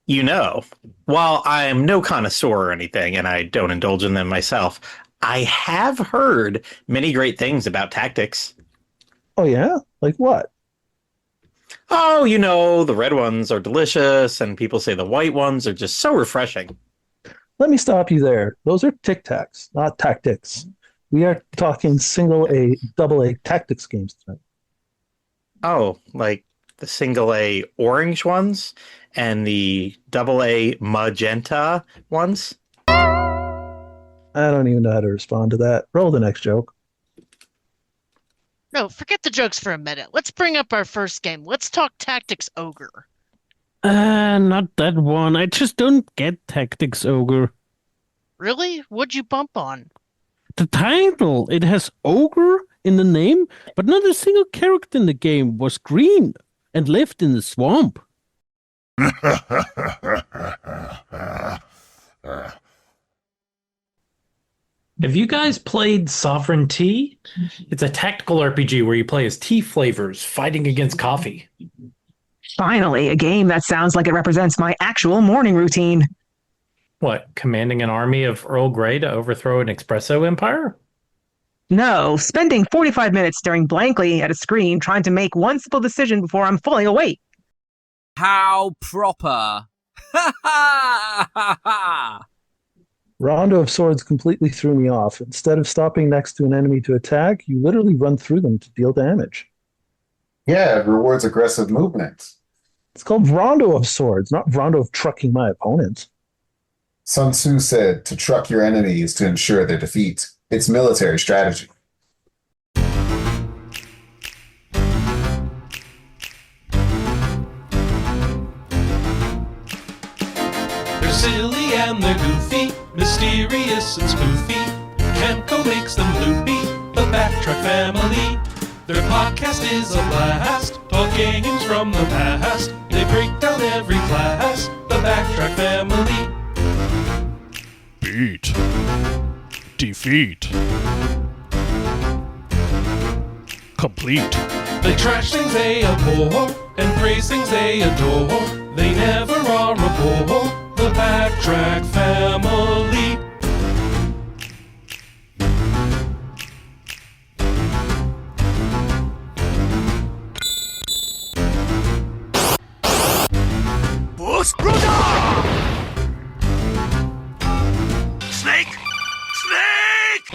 You know, while I'm no connoisseur or anything, and I don't indulge in them myself, I have heard many great things about tactics. Oh yeah? Like what? Oh, the red ones are delicious, and people say the white ones are just so refreshing. Let me stop you there. Those are Tic Tacs, not tactics. We are talking single A, double A tactics games tonight. Oh, like the single A orange ones and the double A magenta ones. I don't even know how to respond to that. Roll the next joke. No, forget the jokes for a minute. Let's bring up our first game. Let's talk Tactics Ogre. Not that one. I just don't get Tactics Ogre. Really? What'd you bump on? The title, it has ogre in the name, but not a single character in the game was green and lived in the swamp. Have you guys played Sovereign Tea? It's a tactical RPG where you play as tea flavors fighting against coffee. Finally, a game that sounds like it represents my actual morning routine. What, commanding an army of Earl Grey to overthrow an espresso empire? No, spending 45 minutes staring blankly at a screen trying to make one simple decision before I'm fully awake. How proper. Ha ha ha ha. Rondo of Swords completely threw me off. Instead of stopping next to an enemy to attack, you literally run through them to deal damage. Yeah, it rewards aggressive movement. It's called Rondo of Swords, not Rondo of trucking my opponents. Sun Tzu said to truck your enemies to ensure their defeat. It's military strategy. They're silly and they're goofy, mysterious and spoofy. Camco makes them loopy, the Backtrack family. Their podcast is a blast, talk games from the past. They break down every class, the Backtrack family. Beat. Defeat. Complete. They trash things they abhor and praise things they adore. They never are a bore, the Backtrack family. Snake! Snake!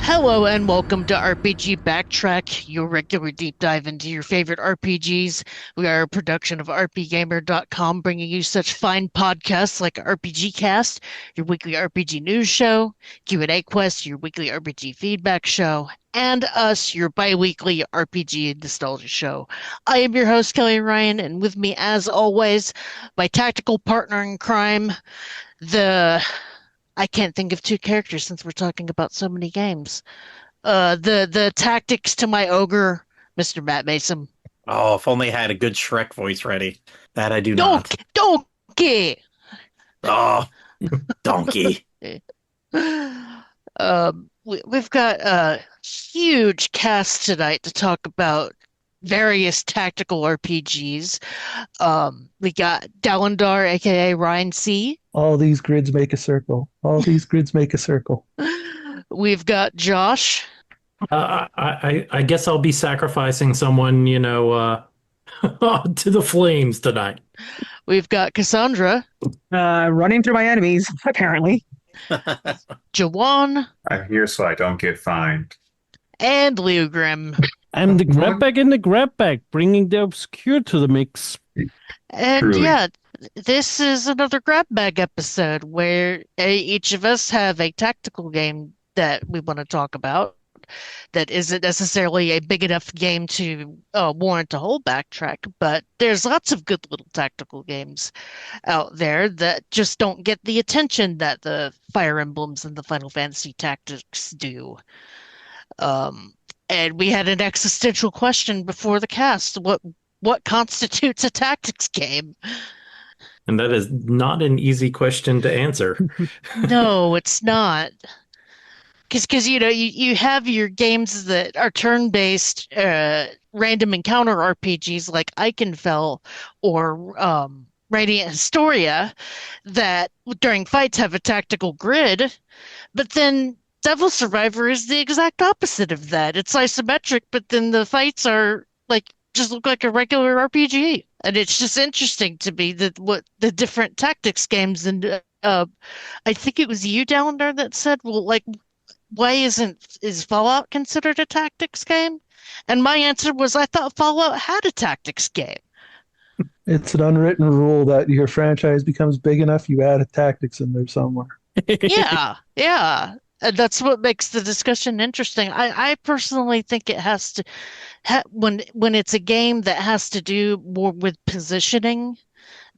Hello and welcome to RPG Backtrack, your regular deep dive into your favorite RPGs. We are a production of RPGamer.com, bringing you such fine podcasts like RPG Cast, your weekly RPG news show, Q&A Quest, your weekly RPG feedback show, and us, your bi-weekly RPG nostalgia show. I am your host, Kelly Ryan, and with me, as always, my tactical partner in crime, I can't think of two characters since we're talking about so many games. The tactics to my ogre, Mr. Matt Mason. Oh, if only I had a good Shrek voice ready. That I do not. Donkey. Oh, donkey. We've got a huge cast tonight to talk about various tactical RPGs. We got Dalindar, aka Ryan C. All these grids make a circle. All these grids make a circle. We've got Josh. I guess I'll be sacrificing someone, to the flames tonight. We've got Cassandra. Running through my enemies, apparently. Jahwon. I'm here so I don't get fined. And Leogrim. I'm the grab bag in the grab bag, bringing the obscure to the mix. And Truly. yeah, this is another grab bag episode where each of us have a tactical game that we want to talk about that isn't necessarily a big enough game to warrant a whole backtrack, but there's lots of good little tactical games out there that just don't get the attention that the Fire Emblems and the Final Fantasy Tactics do. And we had an existential question before the cast. What constitutes a tactics game? And that is not an easy question to answer. No, it's not. Because you have your games that are turn-based random encounter RPGs like Eichenfell or Radiant Historia that during fights have a tactical grid, but then Devil Survivor is the exact opposite of that. It's isometric, but then the fights are like just look like a regular RPG. And it's just interesting to me that what the different tactics games and I think it was you down there that said, well, like why is Fallout considered a tactics game? And my answer was I thought Fallout had a tactics game. It's an unwritten rule that your franchise becomes big enough, you add a tactics in there somewhere. Yeah, yeah. And that's what makes the discussion interesting. I personally think it has to when it's a game that has to do more with positioning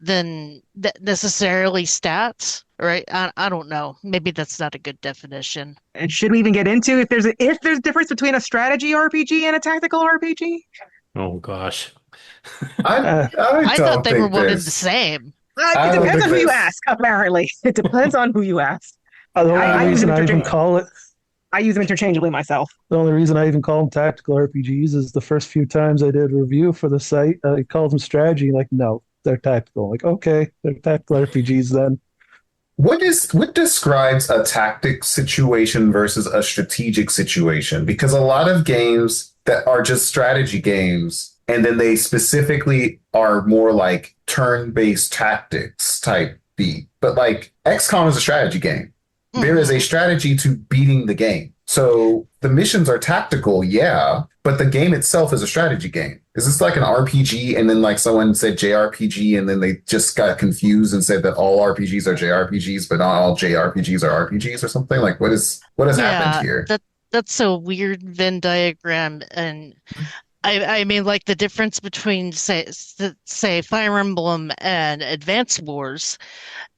than necessarily stats, right? I don't know. Maybe that's not a good definition. And should we even get into if there's a difference between a strategy RPG and a tactical RPG? Oh gosh. I I don't thought they were think one and there's- the same. I It don't depends on think who you there's- ask, apparently. It depends on who you ask. The only I use reason them I even interchange- call it I use them interchangeably myself. the only reason I even call them tactical RPGs is the first few times I did a review for the site, I called them strategy. Like, no, they're tactical. Like, okay, they're tactical RPGs then. What describes a tactic situation versus a strategic situation? Because a lot of games that are just strategy games, and then they specifically are more like turn-based tactics type beat. But like XCOM is a strategy game. There is a strategy to beating the game. So the missions are tactical, yeah, but the game itself is a strategy game. Is this like an RPG and then like someone said JRPG and then they just got confused and said that all RPGs are JRPGs, but not all JRPGs are RPGs or something? Like what has happened here? That's a weird Venn diagram, and I mean like the difference between say Fire Emblem and Advance Wars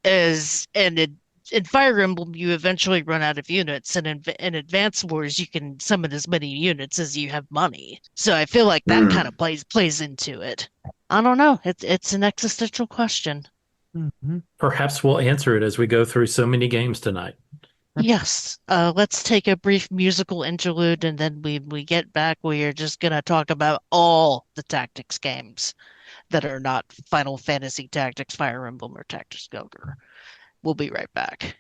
is in Fire Emblem, you eventually run out of units, and in Advance Wars, you can summon as many units as you have money. So I feel like that kind of plays into it. I don't know. It's an existential question. Perhaps we'll answer it as we go through so many games tonight. Yes. Let's take a brief musical interlude, and then we get back. We are just gonna talk about all the tactics games that are not Final Fantasy Tactics, Fire Emblem, or Tactics Ogre. We'll be right back.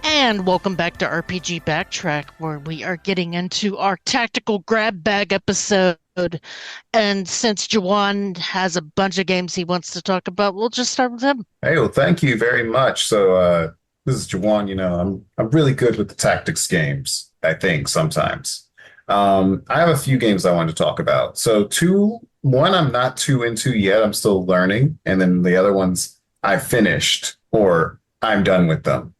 And welcome back to RPG Backtrack, where we are getting into our tactical grab bag episode. And since Jahwon has a bunch of games he wants to talk about, we'll just start with him. Hey, well, thank you very much. So this is Jahwon. You know, I'm really good with the tactics games, I think, sometimes. I have a few games I wanted to talk about. So one I'm not too into yet. I'm still learning. And then the other ones I finished or I'm done with them.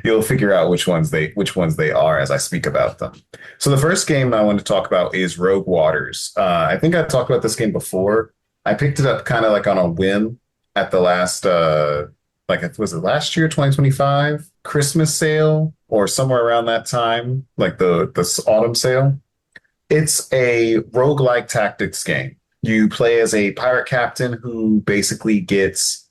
You'll figure out which ones they are as I speak about them. So the first game I want to talk about is Rogue Waters. I think I talked about this game before. I picked it up kind of like on a whim at the last, was it last year, 2025 Christmas sale or somewhere around that time, like the autumn sale. It's a roguelike tactics game. You play as a pirate captain who basically gets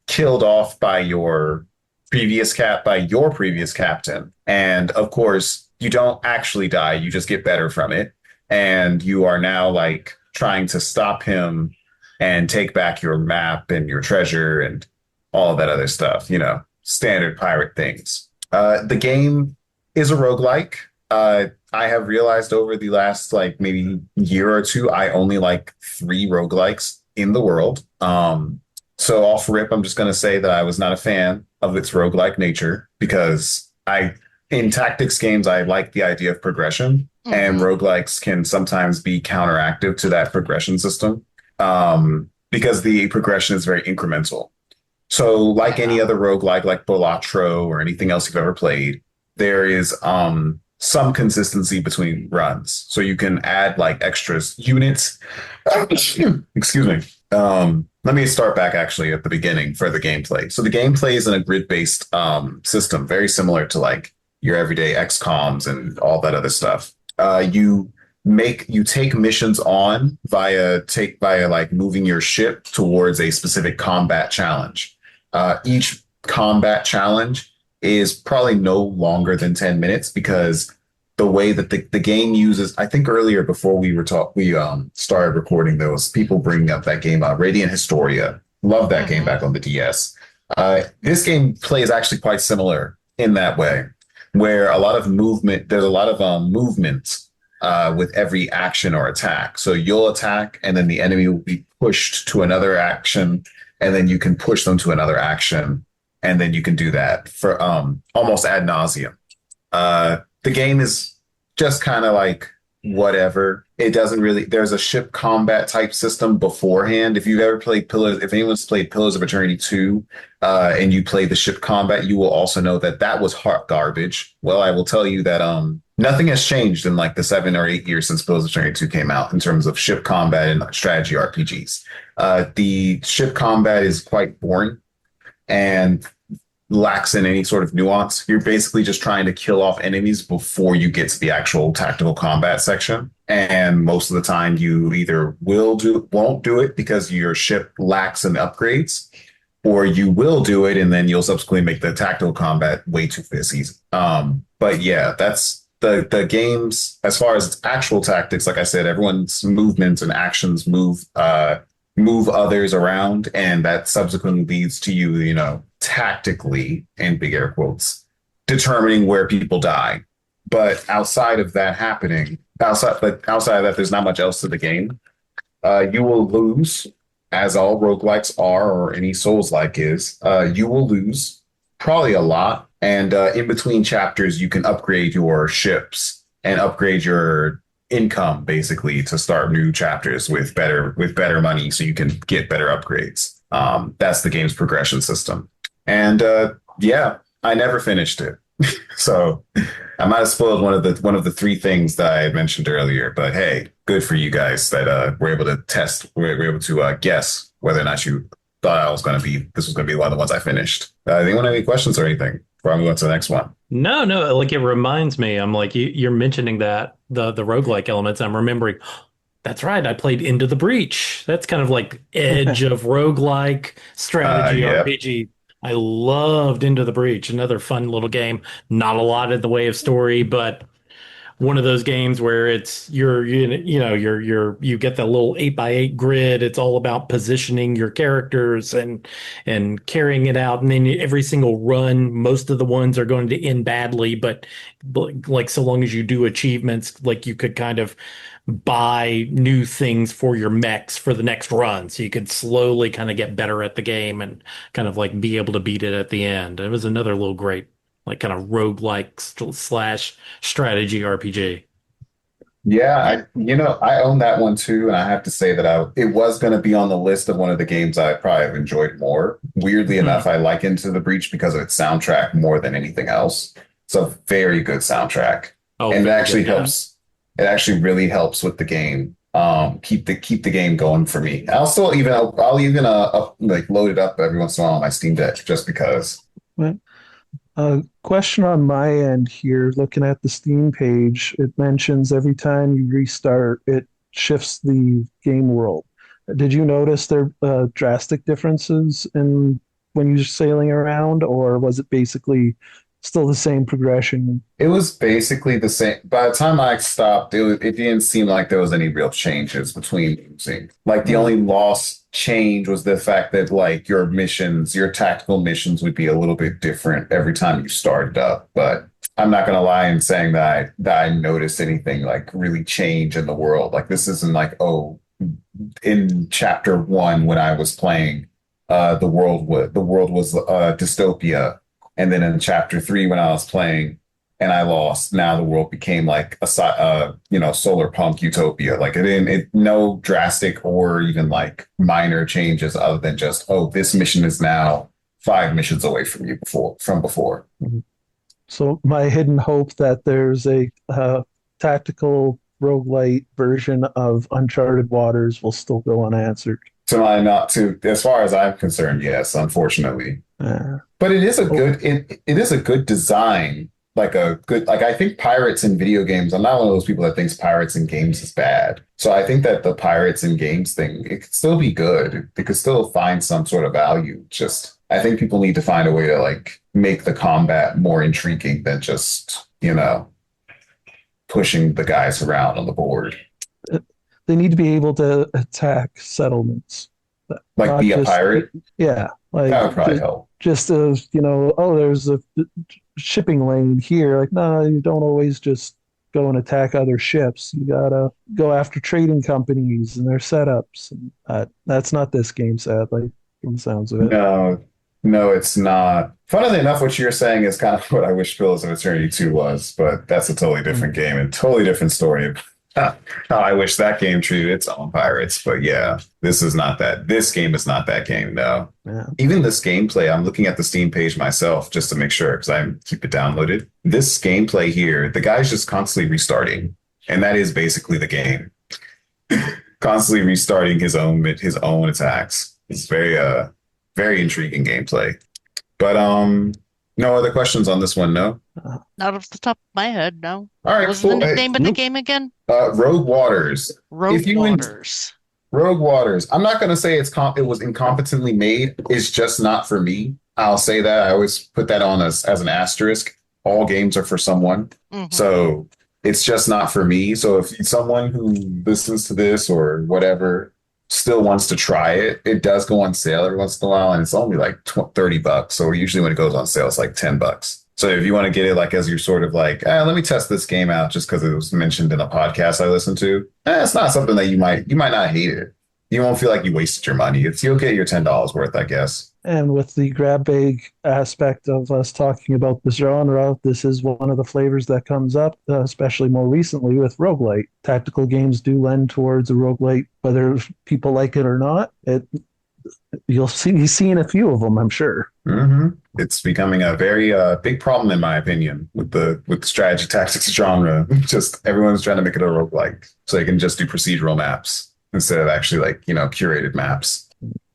killed off by your previous captain. And of course, you don't actually die. You just get better from it. And you are now like trying to stop him and take back your map and your treasure and all that other stuff, you know, standard pirate things. The game is a roguelike. I have realized over the last like maybe year or two, I only like 3 roguelikes in the world. So off rip, I'm just gonna say that I was not a fan of its roguelike nature because in tactics games, I like the idea of progression, and roguelikes can sometimes be counteractive to that progression system, because the progression is very incremental. So, like any other roguelike, like Balatro or anything else you've ever played, there is some consistency between runs. So you can add like extra units. Excuse me. Let me start back actually at the beginning for the gameplay. So the gameplay is in a grid-based system, very similar to like your everyday XComs and all that other stuff. You take missions on via like moving your ship towards a specific combat challenge. Each combat challenge is probably no longer than 10 minutes because the way that the game uses, I think earlier before we started recording, there was people bringing up that game, Radiant Historia. Love that game back on the DS. This game plays actually quite similar in that way, where a lot of movement, there's a lot of movement with every action or attack. So you'll attack and then the enemy will be pushed to another action, and then you can push them to another action, and then you can do that for almost ad nauseum. The game is just kind of like whatever. It doesn't really, there's a ship combat type system beforehand. If you've ever played if anyone's played Pillars of Eternity 2, and you play the ship combat, you will also know that that was hot garbage. Well, I will tell you that nothing has changed in like the 7 or 8 years since Pillars of Eternity 2 came out in terms of ship combat and strategy RPGs. The ship combat is quite boring and lacks in any sort of nuance. You're basically just trying to kill off enemies before you get to the actual tactical combat section. And most of the time you either won't do it because your ship lacks in upgrades, or you will do it and then you'll subsequently make the tactical combat way too easy. But yeah, that's the games. As far as actual tactics, like I said, everyone's movements and actions move others around, and that subsequently leads to you, tactically, in big air quotes, determining where people die. But outside of that, there's not much else to the game. You will lose, as all roguelikes are, or any Souls-like is. You will lose probably a lot, and in between chapters, you can upgrade your ships and upgrade your income basically to start new chapters with better money, so you can get better upgrades. That's the game's progression system. And yeah, I never finished it. So I might have spoiled one of the 3 things that I had mentioned earlier, but hey, good for you guys that were able to guess whether or not you thought this was going to be one of the ones I finished. Anyone have any questions or anything before I move on to the next one? No, like it reminds me, I'm like, you're mentioning that the roguelike elements. I'm remembering, that's right, I played Into the Breach. That's kind of like edge of roguelike strategy RPG. I loved Into the Breach, another fun little game. Not a lot in the way of story, but one of those games where it's you get that little 8x8 grid. It's all about positioning your characters and carrying it out. And then every single run, most of the ones are going to end badly, but like so long as you do achievements, like you could kind of buy new things for your mechs for the next run, so you could slowly kind of get better at the game and kind of like be able to beat it at the end. It was another little great like kind of roguelike / strategy RPG. Yeah, I own that one too, and I have to say that it was going to be on the list of one of the games I probably have enjoyed more. Weirdly enough, I like Into the Breach because of its soundtrack more than anything else. It's a very good soundtrack, and it actually helps. It actually really helps with the game. Keep the game going for me. I'll even like load it up every once in a while on my Steam Deck just because. Question on my end here, looking at the Steam page, it mentions every time you restart, it shifts the game world. Did you notice there drastic differences in when you're sailing around, or was it basically still the same progression? It was basically the same. By the time I stopped, it didn't seem like there was any real changes between using. Like the only lost change was the fact that like your tactical missions would be a little bit different every time you started up. But I'm not gonna lie in saying that I noticed anything like really change in the world. Like this isn't like, oh, in chapter one when I was playing, the world was dystopia, and then in chapter three when I was playing and I lost, now the world became like solar punk utopia. Like no drastic or even like minor changes other than just, oh, this mission is now 5 missions away from you before. So my hidden hope that there's a tactical roguelite version of Uncharted Waters will still go unanswered. As far as I'm concerned, yes, unfortunately. Uh, But it is a good design, like I think pirates in video games. I'm not one of those people that thinks pirates in games is bad. So I think that the pirates in games thing, it could still be good. It could still find some sort of value. Just I think people need to find a way to like make the combat more intriguing than just, pushing the guys around on the board. they need to be able to attack settlements. Like Not be a just- pirate? Yeah, like That would probably help. just as oh, there's a shipping lane here. Like, no, you don't always just go and attack other ships. You gotta go after trading companies and their setups. And that's not this game, sadly, from the sounds of it. No, it's not. Funnily enough, what you're saying is kind of what I wish Pillars of Eternity 2 was, but that's a totally different game and totally different story. How I wish that game treated its own pirates. But yeah, this is not that. This game is not that game, no. Yeah. Even this gameplay, I'm looking at the Steam page myself just to make sure because I keep it downloaded. This gameplay here, the guy's just constantly restarting. And that is basically the game. Constantly restarting his own attacks. It's very intriguing gameplay. But no other questions on this one, no? Not off the top of my head, no. All right, What was cool. the Hey, name of the game again? Rogue Waters. Rogue if you Waters. Rogue Waters. I'm not going to say it was incompetently made. It's just not for me. I'll say that. I always put that on as an asterisk. All games are for someone. Mhm. So it's just not for me. So if someone who listens to this or whatever still wants to try it, it does go on sale every once in a while. And it's only like $30. So usually when it goes on sale, it's like $10. So if you want to get it like as you're sort of like, let me test this game out just because it was mentioned in a podcast I listened to, it's not something that you might not hate it. You won't feel like you wasted your money. You'll get your $10 worth, I guess. And with the grab bag aspect of us talking about the genre, this is one of the flavors that comes up, especially more recently with roguelite. Tactical games do lend towards a roguelite, whether people like it or not. You've seen a few of them, I'm sure. Mm-hmm. It's becoming a very big problem, in my opinion, with the strategy tactics genre. Just everyone's trying to make it a roguelike, so they can just do procedural maps instead of actually curated maps.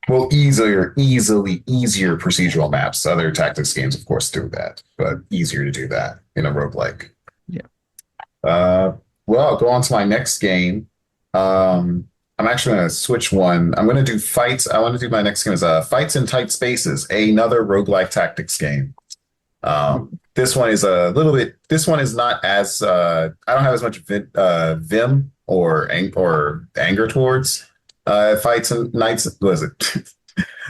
Well, easier procedural maps. Other tactics games, of course, do that, but easier to do that in a roguelike. Yeah. Well, I'll go on to my next game. I'm actually going to switch one. I'm going to do fights. I want to do my next game is Fights in Tight Spaces, another roguelike tactics game. This one is this one is not as, I don't have as much vim or anger towards Fights and Nights. What is it?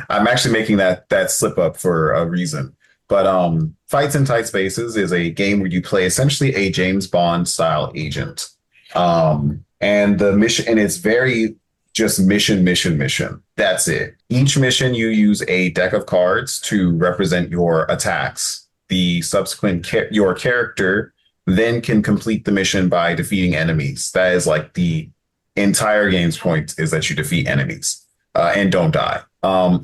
I'm actually making that slip up for a reason. But Fights in Tight Spaces is a game where you play essentially a James Bond style agent. And the mission, and it's very just mission. That's it. Each mission, you use a deck of cards to represent your attacks. The subsequent, your character then can complete the mission by defeating enemies. That is like the entire game's point, is that you defeat enemies and don't die.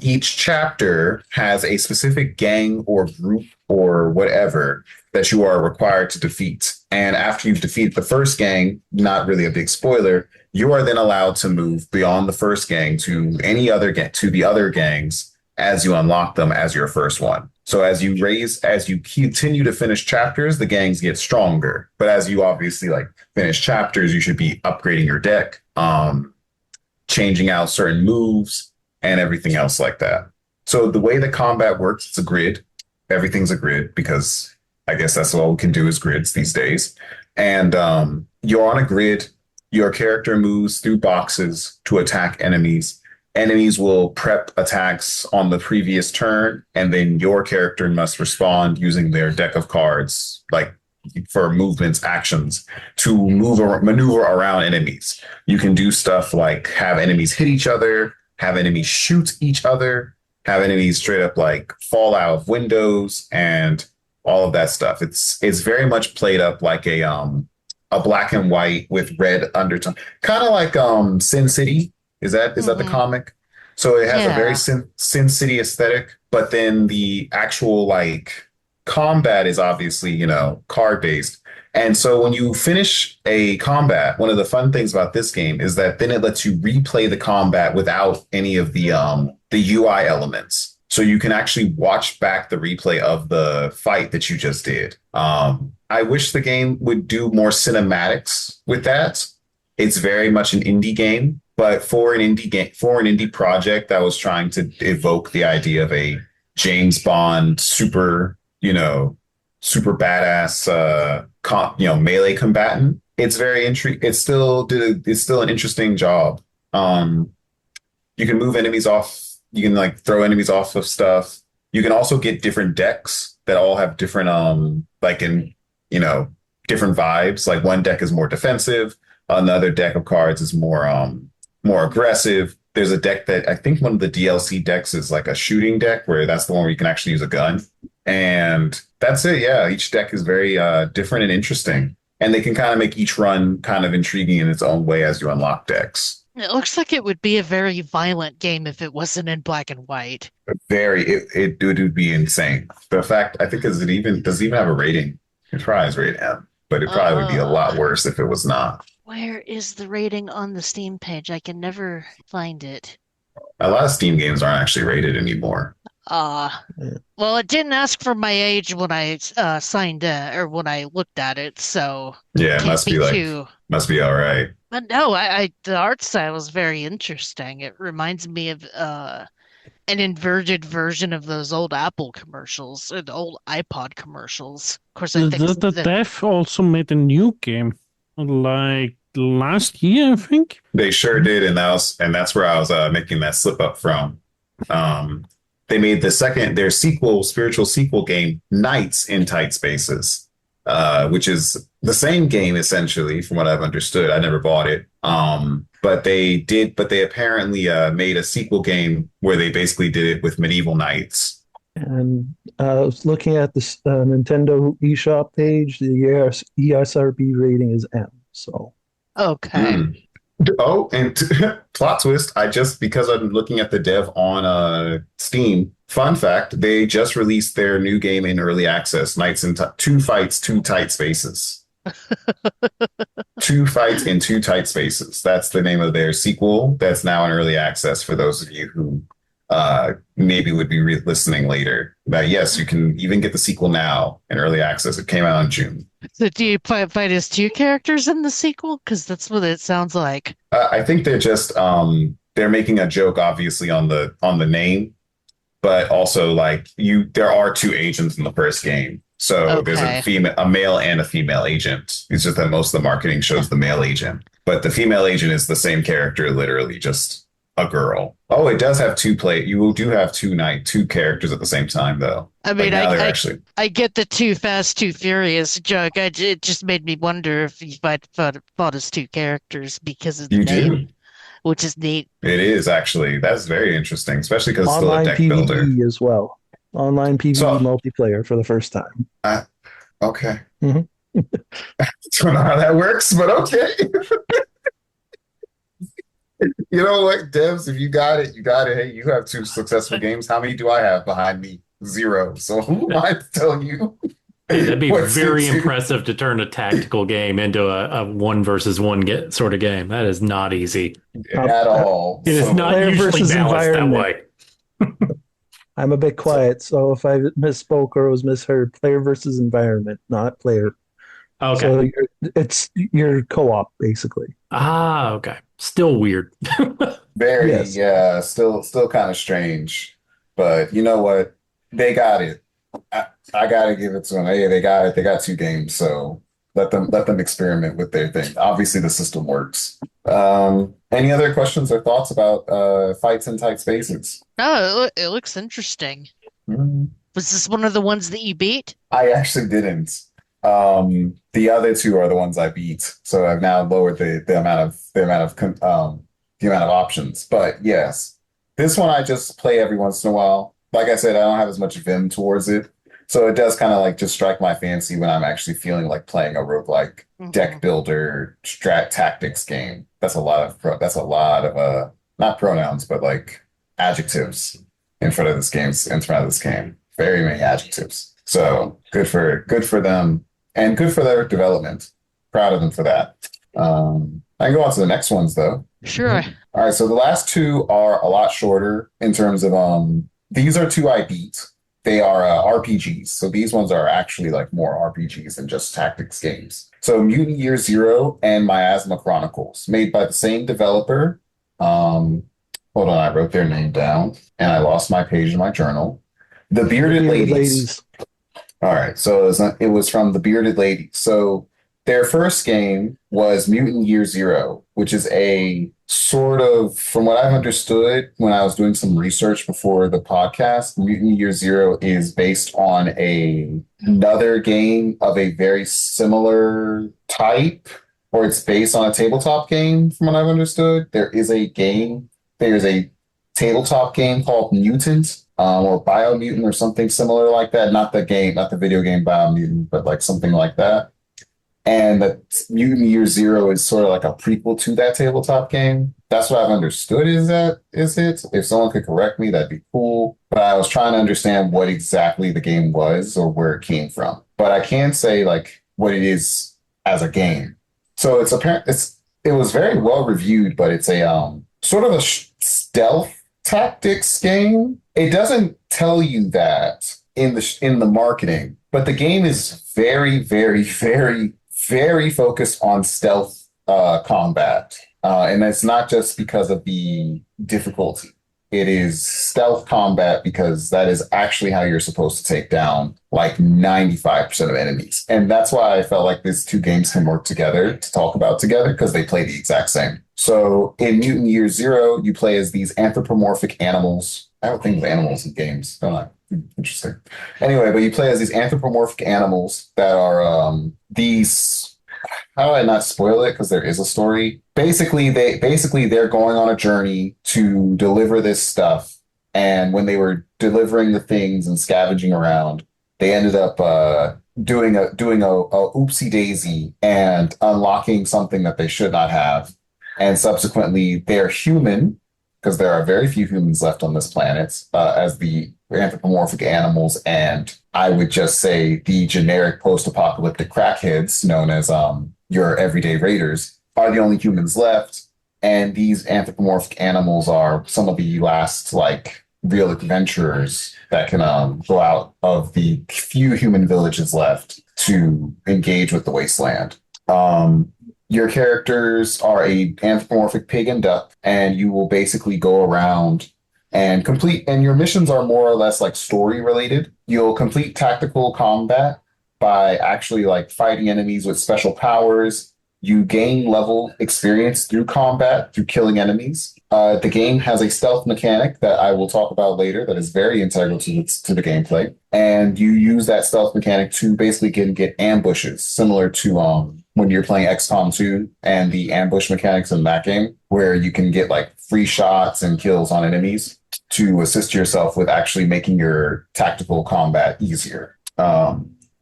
Each chapter has a specific gang or group or whatever that you are required to defeat. And after you've defeated the first gang, not really a big spoiler, you are then allowed to move beyond the first gang to the other gangs as you unlock them as your first one. So as you continue to finish chapters, the gangs get stronger. But as you obviously finish chapters, you should be upgrading your deck, changing out certain moves and everything else like that. So the way the combat works, it's a grid. Everything's a grid because I guess that's all we can do is grids these days. And you're on a grid. Your character moves through boxes to attack enemies. Enemies will prep attacks on the previous turn, and then your character must respond using their deck of cards, like for movements, actions to maneuver around enemies. You can do stuff like have enemies hit each other, have enemies shoot each other, have enemies straight up like fall out of windows, and all of that stuff. It's very much played up like a black and white with red undertone, kind of like Sin City. Is that the comic? So it has a very Sin City aesthetic, but then the actual like combat is obviously, you know, card based. And so when you finish a combat, one of the fun things about this game is that then it lets you replay the combat without any of the UI elements. So you can actually watch back the replay of the fight that you just did. I wish the game would do more cinematics with that. It's very much an indie game, but for an indie project that was trying to evoke the idea of a James Bond super badass melee combatant, it's very it's still an interesting job. You can move enemies off. You can like throw enemies off of stuff. You can also get different decks that all have different different vibes. Like one deck is more defensive, another deck of cards is more aggressive. There's a deck that I think one of the DLC decks is like a shooting deck, where that's the one where you can actually use a gun. And that's it. Yeah, each deck is very different and interesting, and they can kind of make each run kind of intriguing in its own way as you unlock decks. It looks like it would be a very violent game if it wasn't in black and white. It would be insane. The fact, I think, does it even have a rating? It probably is rated M, but it probably would be a lot worse if it was not. Where is the rating on the Steam page? I can never find it. A lot of Steam games aren't actually rated anymore. Well, it didn't ask for my age when I signed or when I looked at it, so yeah, it must be all right. But no, the art style is very interesting. It reminds me of an inverted version of those old Apple commercials, or the old iPod commercials. Of course, I think the dev also made a new game like last year, I think. They sure did, and that's where I was making that slip up from. They made their spiritual sequel game, Knights in Tight Spaces, which is the same game essentially, from what I've understood. I never bought it, but they apparently made a sequel game where they basically did it with medieval knights. And I was looking at this Nintendo eShop page. The ESRB rating is M. So okay. Oh, and plot twist, because I'm looking at the dev on Steam, fun fact, they just released their new game in early access, Knights in Two Fights, Two Tight Spaces. Two Fights in Two Tight Spaces. That's the name of their sequel that's now in early access for those of you who maybe would be listening later. But yes, you can even get the sequel now in early access. It came out in June. So do you fight as two characters in the sequel? Because that's what it sounds like. I think they're just they're making a joke, obviously, on the name, but also like there are two agents in the first game. So there's a male and a female agent. It's just that most of the marketing shows the male agent, but the female agent is the same character, literally just a girl. Oh, it does have you do have two characters at the same time, though. I mean, I get the Too Fast, Too Furious joke. It just made me wonder if you fought as two characters because of the name, which is neat. It is, actually. That's very interesting, especially because it's still a deck PvP builder. as well. Online PvP multiplayer for the first time. Okay. Mm-hmm. I don't know how that works, but okay. You know what, devs, if you got it, you got it. Hey, you have two successful games. How many do I have behind me? 0. So who am I to tell you? That'd be very impressive to turn a tactical game into a 1-versus-1 sort of game. That is not easy. At all. It is not usually balanced that way. I'm a bit quiet, so if I misspoke or was misheard, player versus environment, not player. Okay. So it's your co-op, basically. Okay. Still weird. Very, yes. Yeah, still kind of strange. But you know what? They got it. I gotta give it to them. Hey, they got it. They got 2 games, so let them experiment with their thing. Obviously, the system works. Any other questions or thoughts about Fights in Tight Spaces? No, it looks interesting. Mm-hmm. Was this one of the ones that you beat? I actually didn't. The other two are the ones I beat, so I've now lowered the amount of options. But yes, this one I just play every once in a while. Like I said, I don't have as much vim towards it, so it does kind of like just strike my fancy when I'm actually feeling like playing a roguelike deck builder strat tactics game. That's a lot of not pronouns, but like adjectives in front of this game. Very many adjectives. So good for them and good for their development. Proud of them for that. I can go on to the next ones though. Sure. All right, so the last two are a lot shorter in terms of these are two I beat. They are RPGs. So these ones are actually like more RPGs than just tactics games. So Mutant Year Zero and Miasma Chronicles, made by the same developer. Hold on, I wrote their name down and I lost my page in my journal. The Bearded Ladies. All right, so it was from the Bearded Ladies. So their first game was Mutant Year Zero, which is a sort of, from what I've understood when I was doing some research before the podcast, Mutant Year Zero is based on another game of a very similar type, or it's based on a tabletop game, from what I've understood. There's a tabletop game called Mutant, or Biomutant or something similar like that. Not the video game Biomutant, but like something like that. And the Mutant Year Zero is sort of like a prequel to that tabletop game. That's what I've understood is it. If someone could correct me, that'd be cool. But I was trying to understand what exactly the game was or where it came from. But I can say like what it is as a game. So it was very well reviewed, but it's a sort of a stealth tactics game. It doesn't tell you that in the marketing, but the game is very, very, very, very focused on stealth combat. And it's not just because of the difficulty. It is stealth combat because that is actually how you're supposed to take down like 95% of enemies. And that's why I felt like these two games can work together to talk about together, because they play the exact same. So in Mutant Year Zero, you play as these anthropomorphic animals. I don't think of animals in games, don't I? Interesting. Anyway, but you play as these anthropomorphic animals that are these. How do I not spoil it? Because there is a story. Basically, they're going on a journey to deliver this stuff, and when they were delivering the things and scavenging around, they ended up doing a oopsie daisy and unlocking something that they should not have, and subsequently they're human, because there are very few humans left on this planet, as the anthropomorphic animals, and I would just say the generic post-apocalyptic crackheads known as your everyday raiders are the only humans left. And these anthropomorphic animals are some of the last like real adventurers that can go out of the few human villages left to engage with the wasteland. Your characters are a anthropomorphic pig and duck, and you will basically go around and your missions are more or less like story related. You'll complete tactical combat by actually like fighting enemies with special powers. You gain level experience through combat, through killing enemies. The game has a stealth mechanic that I will talk about later that is very integral to the gameplay. And you use that stealth mechanic to basically get ambushes, similar to when you're playing XCOM 2 and the ambush mechanics in that game, where you can get like free shots and kills on enemies to assist yourself with actually making your tactical combat easier.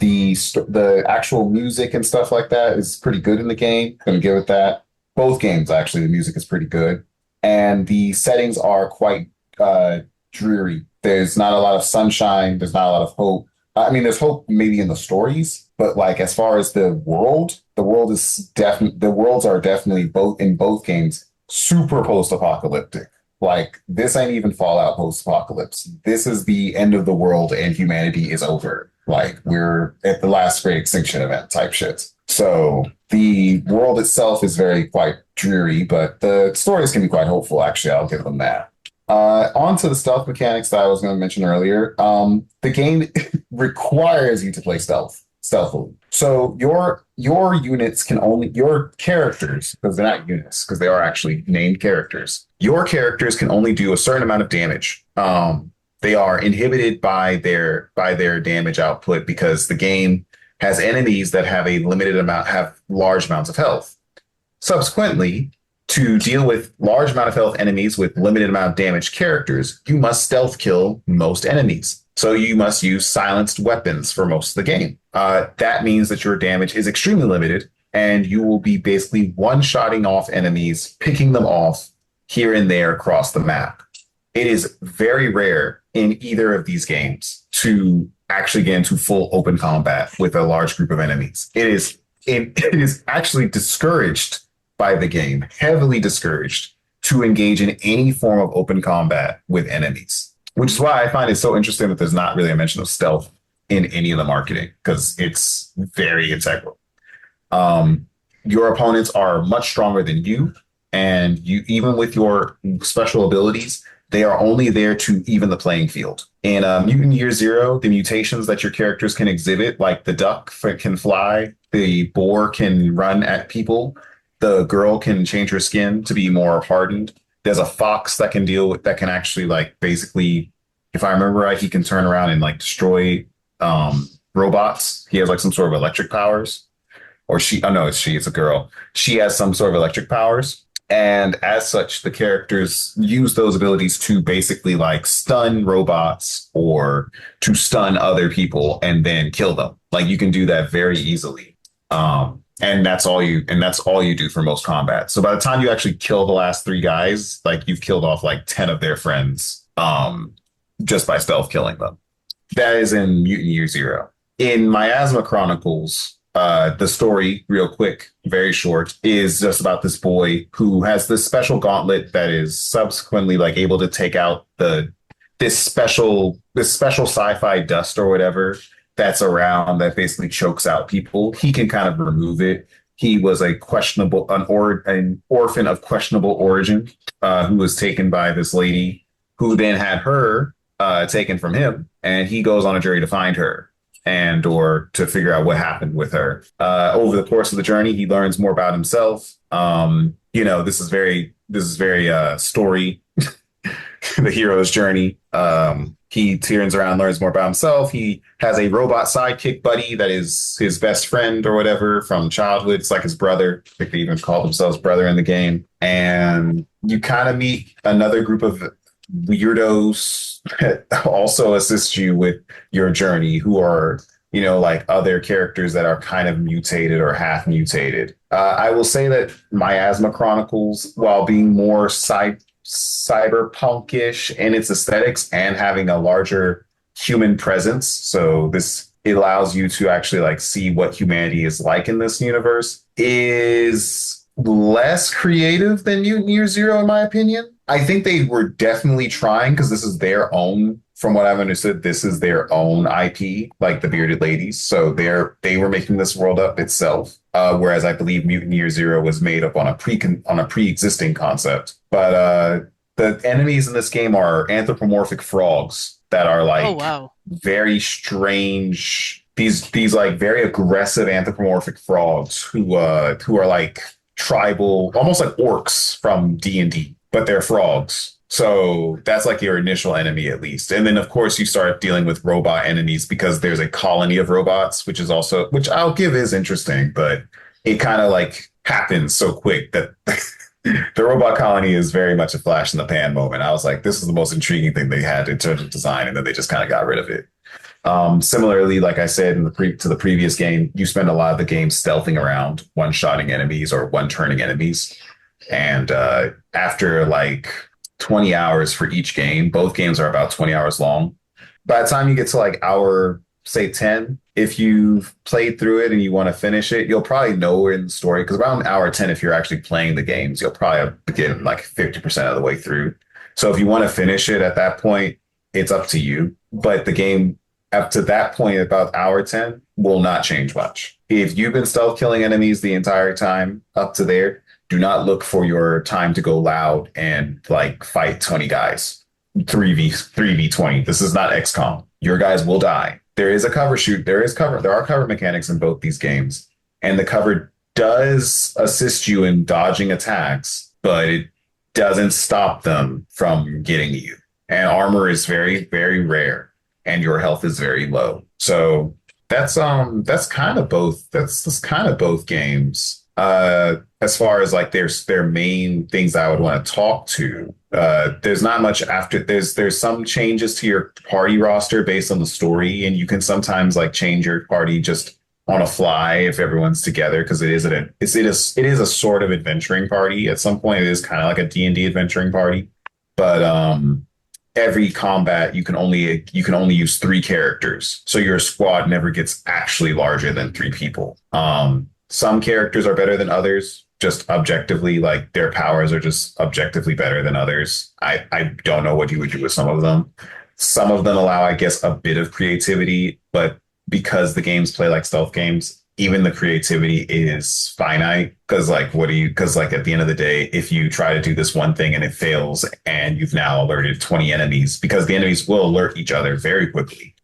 The actual music and stuff like that is pretty good in the game. Gonna give it that. Both games, actually, the music is pretty good. And the settings are quite dreary. There's not a lot of sunshine. There's not a lot of hope. I mean, there's hope maybe in the stories, but like as far as the worlds are definitely both games super post-apocalyptic. Like this ain't even Fallout post-apocalypse. This is the end of the world and humanity is over. Like we're at the last great extinction event type shit. So the world itself is quite dreary, but the stories can be quite hopeful. Actually, I'll give them that. On to the stealth mechanics that I was going to mention earlier. The game requires you to play stealthily. So your characters, because they're not units, because they are actually named characters. Your characters can only do a certain amount of damage. They are inhibited by their damage output because the game has enemies that have large amounts of health. Subsequently, to deal with large amount of health enemies with limited amount of damaged characters, you must stealth kill most enemies. So you must use silenced weapons for most of the game. That means that your damage is extremely limited, and you will be basically one-shotting off enemies, picking them off here and there across the map. It is very rare in either of these games to actually get into full open combat with a large group of enemies. It is actually discouraged by the game, heavily discouraged to engage in any form of open combat with enemies, which is why I find it so interesting that there's not really a mention of stealth in any of the marketing, because it's very integral. Your opponents are much stronger than you, and you, even with your special abilities, they are only there to even the playing field. In Mutant Year Zero, the mutations that your characters can exhibit, like the duck can fly, the boar can run at people, the girl can change her skin to be more hardened. There's a fox that can actually, like, basically, if I remember right, he can turn around and like destroy robots. He has like some sort of electric powers. Or she, oh no, it's a girl. She has some sort of electric powers. And as such, the characters use those abilities to basically like stun robots or to stun other people and then kill them. Like, you can do that very easily. And that's all you do for most combat. So by the time you actually kill the last 3 guys, like, you've killed off like 10 of their friends just by stealth killing them. That is in Mutant Year Zero. In Miasma Chronicles, the story, real quick, very short, is just about this boy who has this special gauntlet that is subsequently like able to take out this special sci-fi dust or whatever that's around that basically chokes out people. He can kind of remove it. He was an orphan of questionable origin who was taken by this lady who then had her taken from him, and he goes on a journey to find her and or to figure out what happened with her. Over the course of the journey, he learns more about himself. This is very story, the hero's journey. He turns around, learns more about himself. He has a robot sidekick buddy that is his best friend or whatever from childhood. It's like his brother. I think they even call themselves brother in the game. And you kind of meet another group of weirdos that also assist you with your journey, who are, like other characters that are kind of mutated or half mutated. I will say that Miasma Chronicles, while being more cyberpunkish in its aesthetics and having a larger human presence, so it allows you to actually like see what humanity is like in this universe, is less creative than Mutant Year Zero, in my opinion. I think they were definitely trying, because this is their own, from what I've understood, this is their own IP, like the Bearded Ladies. So they were making this world up itself. Whereas I believe Mutant Year Zero was made up on a pre-existing concept. But the enemies in this game are anthropomorphic frogs that are like, oh, wow, very strange. These like very aggressive anthropomorphic frogs who are like tribal, almost like orcs from D&D, but they're frogs. So that's like your initial enemy, at least. And then, of course, you start dealing with robot enemies because there's a colony of robots, which I'll give is interesting, but it kind of like happens so quick that the robot colony is very much a flash in the pan moment. I was like, this is the most intriguing thing they had in terms of design, and then they just kind of got rid of it. Similarly, like I said to the previous game, you spend a lot of the game stealthing around, one-shotting enemies or one-turning enemies. And after like 20 hours for each game, both games are about 20 hours long. By the time you get to like hour, say 10, if you've played through it and you want to finish it, you'll probably know where in the story, because around hour 10, if you're actually playing the games, you'll probably get like 50% of the way through. So if you want to finish it at that point, it's up to you. But the game up to that point, about hour 10, will not change much. If you've been stealth killing enemies the entire time up to there, do not look for your time to go loud and like fight 20 guys. 3v20. This is not XCOM. Your guys will die. There is a cover shoot. There are cover mechanics in both these games. And the cover does assist you in dodging attacks, but it doesn't stop them from getting you. And armor is very, very rare. And your health is very low. So That's kind of both. That's kind of both games. As far as like their main things I would want to talk to. There's not much after there's some changes to your party roster based on the story, and you can sometimes like change your party just on a fly if everyone's together because it is a sort of adventuring party. At some point, it is kind of like a D&D adventuring party, but every combat you can only use three characters, so your squad never gets actually larger than three people. Some characters are better than others, just objectively, like their powers are just objectively better than others. I don't know what you would do with some of them. Some of them allow, I guess, a bit of creativity, but because the games play like stealth games, even the creativity is finite. Because like at the end of the day, if you try to do this one thing and it fails and you've now alerted 20 enemies, because the enemies will alert each other very quickly,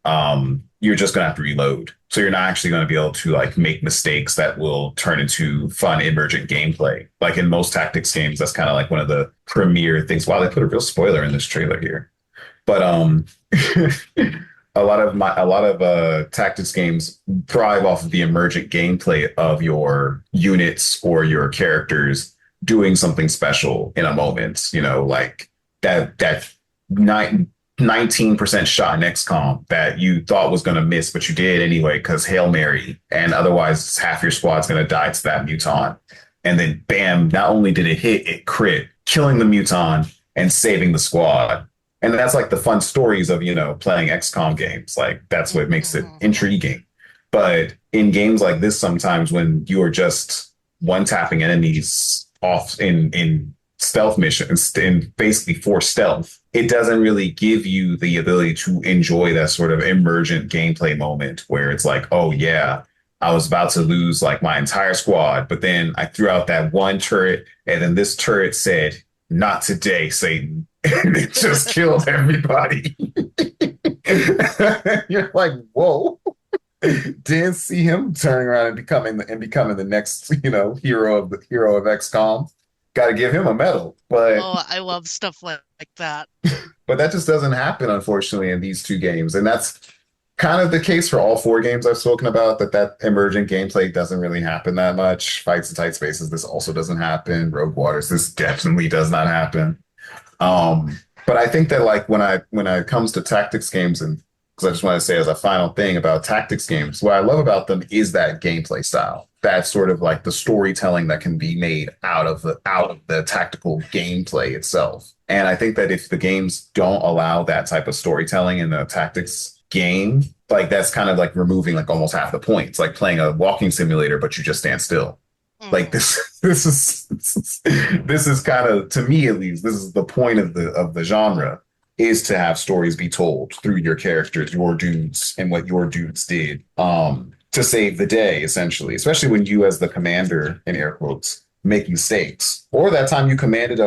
you're just going to have to reload. So you're not actually going to be able to like make mistakes that will turn into fun emergent gameplay. Like in most tactics games, that's kind of like one of the premier things. Wow, they put a real spoiler in this trailer here. But a lot of tactics games thrive off of the emergent gameplay of your units or your characters doing something special in a moment. You know, like that 19% shot in XCOM that you thought was going to miss, but you did anyway because Hail Mary, and otherwise half your squad's going to die to that muton. And then bam, not only did it hit, it crit, killing the muton and saving the squad. And that's like the fun stories of, you know, playing XCOM games. Like that's what makes it intriguing. But in games like this, sometimes when you are just one tapping enemies off in stealth missions and basically for stealth, it doesn't really give you the ability to enjoy that sort of emergent gameplay moment where it's like, oh yeah, I was about to lose like my entire squad, but then I threw out that one turret and then this turret said, "Not today, Satan." And it just killed everybody. You're like, whoa. Didn't see him turning around and becoming the next, you know, hero of XCOM. Got to give him a medal. But Oh, I love stuff like that. but that just doesn't happen, unfortunately, in these two games. And that's kind of the case for all four games I've spoken about, that emergent gameplay doesn't really happen that much. Fights in tight spaces, this also doesn't happen. Rogue Waters, this definitely does not happen. But I think that like when it comes to tactics games, and because I just want to say as a final thing about tactics games, what I love about them is that gameplay style. That's sort of like the storytelling that can be made out of the tactical gameplay itself. And I think that if the games don't allow that type of storytelling in the tactics game, like that's kind of like removing like almost half the point. It's like playing a walking simulator, but you just stand still. Like this is kind of, to me at least, this is the point of the genre, is to have stories be told through your characters, your dudes, and what your dudes did to save the day, essentially. Especially when you, as the commander, in air quotes, make mistakes, or that time you commanded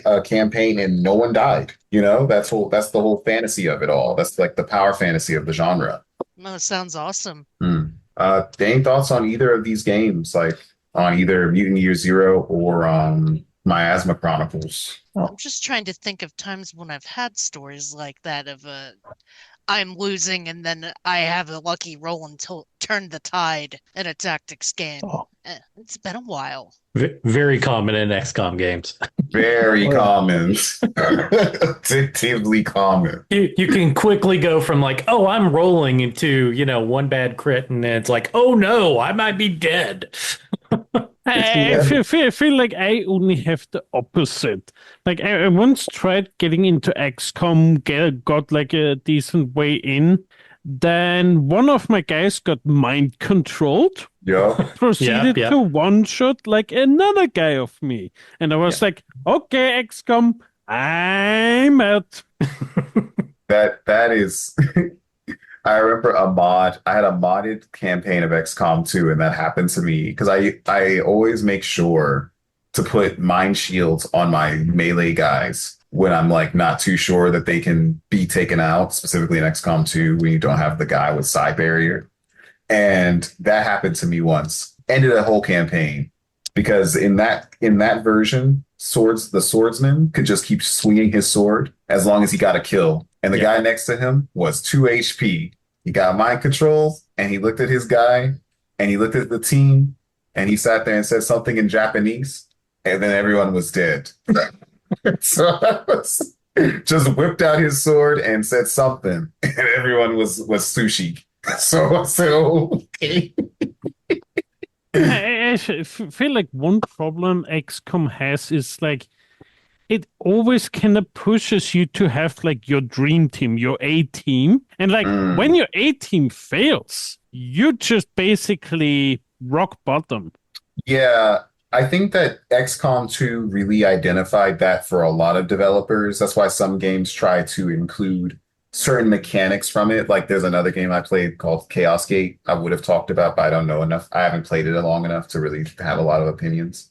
a campaign and no one died. You know, that's the whole fantasy of it all. That's like the power fantasy of the genre. No, it sounds awesome. Any thoughts on either of these games, like on either Mutant Year Zero or Miasma Chronicles? I'm just trying to think of times when I've had stories like that of I'm losing and then I have a lucky roll until turn the tide in a tactics game. It's been a while. Very common in XCOM games. Very common. Addictively common. You can quickly go from like, oh, I'm rolling into, you know, one bad crit, and then it's like, oh no, I might be dead. I feel like I only have the opposite. Like I once tried getting into XCOM, got like a decent way in. Then one of my guys got mind controlled. Yeah. Proceeded to one shot like another guy of me. And I was like, okay, XCOM, I'm out. That is I remember I had a modded campaign of XCOM 2, and that happened to me because I always make sure to put mind shields on my melee guys when I'm like not too sure that they can be taken out, specifically in XCOM 2 when you don't have the guy with side barrier. And that happened to me once. Ended a whole campaign because in that version, the swordsman could just keep swinging his sword as long as he got a kill. And the guy next to him was 2 HP. He got mind control, and he looked at his guy, and he looked at the team, and he sat there and said something in Japanese, and then everyone was dead. So I was just whipped out his sword and said something, and everyone was sushi. So I said, okay. I feel like one problem XCOM has is like it always kind of pushes you to have like your dream team, your A team. And like when your A team fails, you just basically rock bottom. Yeah, I think that XCOM 2 really identified that for a lot of developers. That's why some games try to include certain mechanics from it. Like there's another game I played called Chaos Gate. I would have talked about, but I don't know enough. I haven't played it long enough to really have a lot of opinions.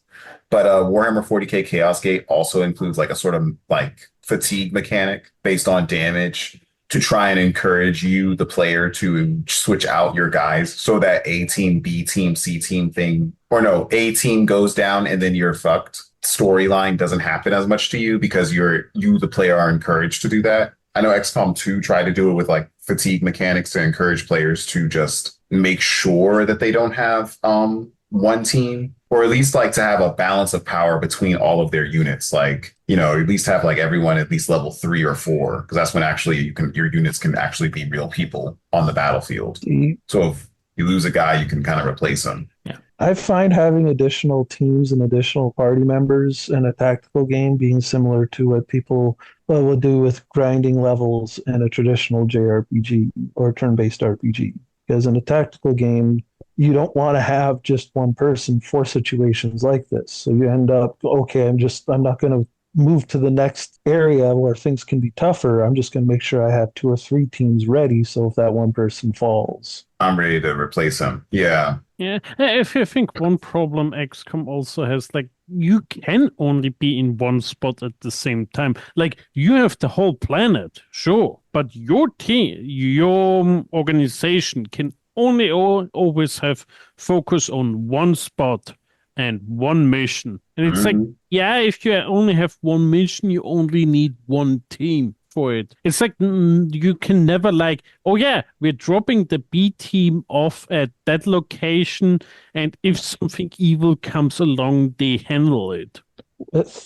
But Warhammer 40K Chaos Gate also includes like a sort of like fatigue mechanic based on damage to try and encourage you, the player, to switch out your guys so that A team, B team, C team thing, or no, A team goes down and then you're fucked. Storyline doesn't happen as much to you because you, the player, are encouraged to do that. I know XCOM 2 tried to do it with like fatigue mechanics to encourage players to just make sure that they don't have one team, or at least like to have a balance of power between all of their units. Like, you know, at least have like everyone at least level 3 or 4, because that's when actually your units can actually be real people on the battlefield. So if you lose a guy, you can kind of replace him. Yeah. I find having additional teams and additional party members in a tactical game being similar to what people will do with grinding levels in a traditional JRPG or turn-based RPG. Because in a tactical game, you don't want to have just one person for situations like this. So you end up, okay, I'm not going to move to the next area where things can be tougher. I'm just going to make sure I have 2 or 3 teams ready. So if that one person falls, I'm ready to replace him. Yeah. Yeah, if you think one problem XCOM also has, like, you can only be in one spot at the same time. Like, you have the whole planet, sure, but your team, your organization can only always have focus on one spot and one mission. And it's like, yeah, if you only have one mission, you only need one team for it. It's like you can never like, oh yeah, we're dropping the B team off at that location, and if something evil comes along, they handle it.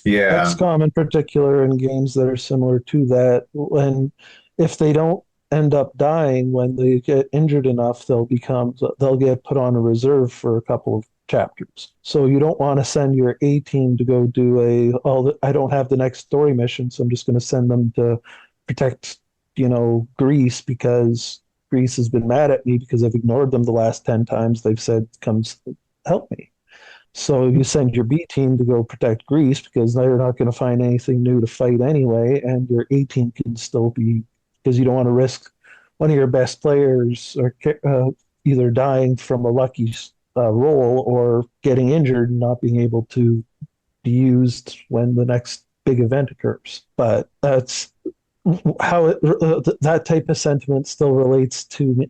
Yeah. XCOM in particular, in games that are similar to that, when if they don't end up dying when they get injured enough, they'll get put on a reserve for a couple of chapters. So you don't want to send your A team to go do I don't have the next story mission, so I'm just going to send them to protect, Greece, because Greece has been mad at me because I've ignored them the last 10 times they've said, come help me. So you send your B team to go protect Greece because they're not going to find anything new to fight anyway, and your A team can still be, because you don't want to risk one of your best players or either dying from a lucky roll or getting injured and not being able to be used when the next big event occurs. But that's how that type of sentiment still relates to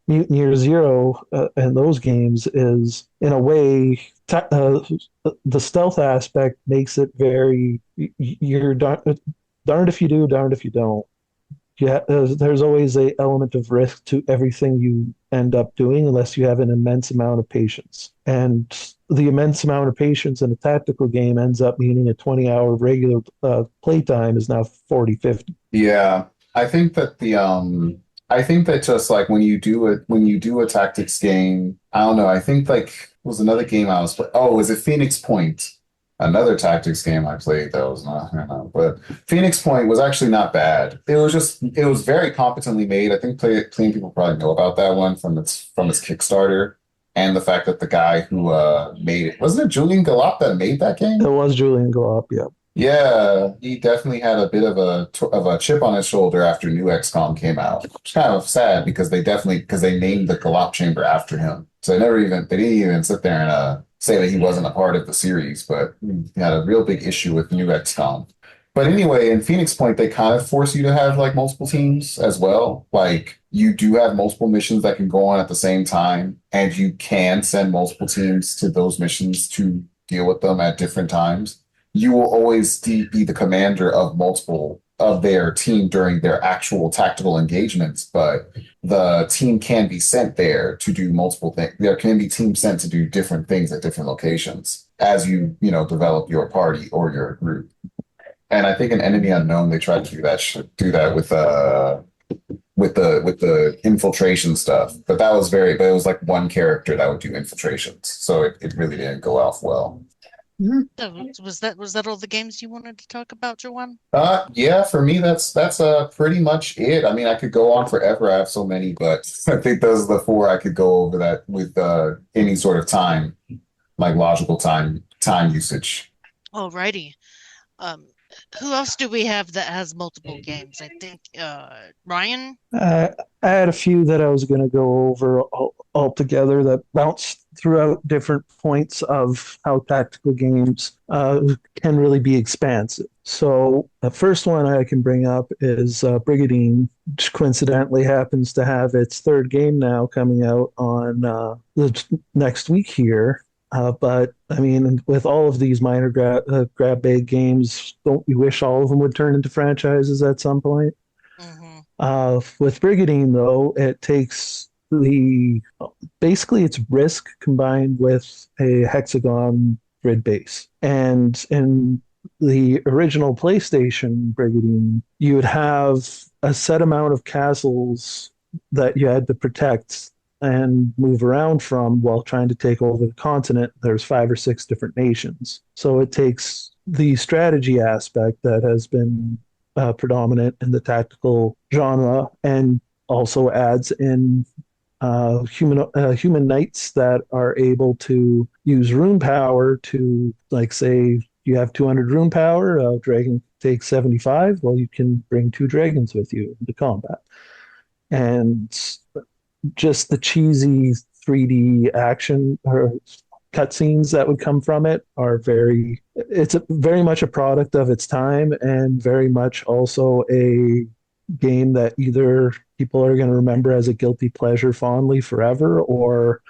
Mutant Year Zero and those games is, in a way, the stealth aspect makes it very, you're darned if you do, darned if you don't. Yeah, there's always an element of risk to everything you end up doing unless you have an immense amount of patience. And the immense amount of patience in a tactical game ends up meaning a 20-hour regular playtime is now 40, 50. Yeah. I think that just like when you do a tactics game, I don't know, I think like it was another game I was playing. Oh, was it Phoenix Point? Another tactics game I played that was not, but Phoenix Point was actually not bad. It was very competently made. I think plenty people probably know about that one from its Kickstarter, and the fact that the guy who made it, wasn't it Julian Galop that made that game? It was Julian Galop, yeah. Yeah, he definitely had a bit of a chip on his shoulder after New XCOM came out. It's kind of sad because they named the Galop Chamber after him. So they didn't even sit there and say that he wasn't a part of the series, but he had a real big issue with New XCOM. But anyway, in Phoenix Point, they kind of force you to have like multiple teams as well. Like you do have multiple missions that can go on at the same time, and you can send multiple teams to those missions to deal with them at different times. You will always be the commander of multiple of their team during their actual tactical engagements, but the team can be sent there to do multiple things. There can be teams sent to do different things at different locations as you know, develop your party or your group. And I think in Enemy Unknown they tried to do that with the infiltration stuff. But it was like one character that would do infiltrations. So it really didn't go off well. So was that all the games you wanted to talk about, Jahwon? Yeah, for me that's pretty much it. I mean, I could go on forever. I have so many, but I think those are the four I could go over that with any sort of time, like logical time usage. Alrighty. Who else do we have that has multiple games? I think Ryan. I had a few that I was going to go over all together that bounce throughout different points of how tactical games can really be expansive. So the first one I can bring up is Brigadine, which coincidentally happens to have its third game now coming out on the next week here. But I mean, with all of these minor grab bag games, don't you wish all of them would turn into franchises at some point? With Brigadine, though, it takes basically it's Risk combined with a hexagon grid base. And in the original PlayStation Brigadine, you would have a set amount of castles that you had to protect and move around from while trying to take over the continent. There's 5 or 6 different nations. So it takes the strategy aspect that has been predominant in the tactical genre and also adds in human knights that are able to use rune power to, like, say you have 200 rune power, a dragon takes 75, well, you can bring 2 dragons with you into combat. And just the cheesy 3D action or cutscenes that would come from it are very much a product of its time, and very much also a game that either people are going to remember as a guilty pleasure fondly forever or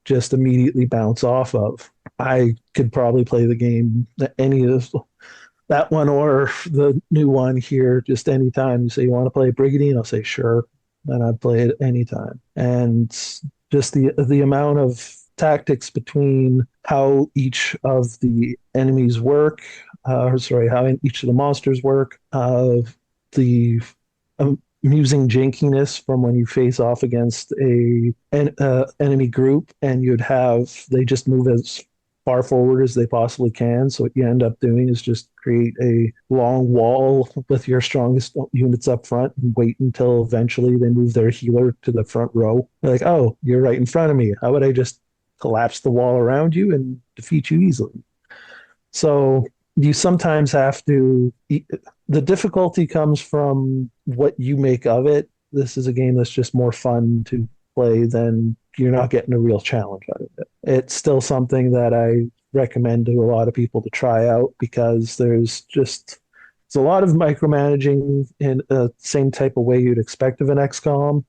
just immediately bounce off of. I could probably play the game, any of that one or the new one here, just anytime. You say you want to play Brigadine, I'll say sure, and I'd play it anytime. And just the amount of tactics between how each of the enemies work, how each of the monsters work, the amusing jankiness from when you face off against an enemy group, and they just move as far forward as they possibly can. So what you end up doing is just create a long wall with your strongest units up front and wait until eventually they move their healer to the front row. They're like, oh, you're right in front of me. How would I just collapse the wall around you and defeat you easily? So you sometimes have to, the difficulty comes from what you make of it. This is a game that's just more fun to play than you're not getting a real challenge out of it. It's still something that I recommend to a lot of people to try out because there's a lot of micromanaging in the same type of way you'd expect of an XCOM.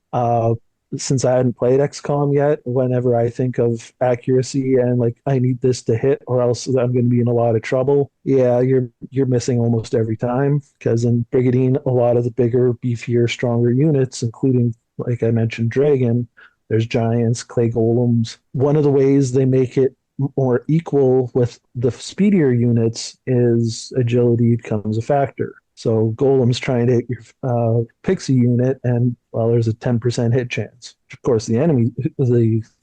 Since I hadn't played XCOM yet, whenever I think of accuracy and like I need this to hit or else I'm going to be in a lot of trouble, yeah, you're missing almost every time, because in Brigadine, a lot of the bigger, beefier, stronger units, including, like I mentioned, Dragon, there's giants, clay golems. One of the ways they make it more equal with the speedier units is agility becomes a factor. So golems trying to hit your pixie unit, and well, there's a 10% hit chance. Of course, the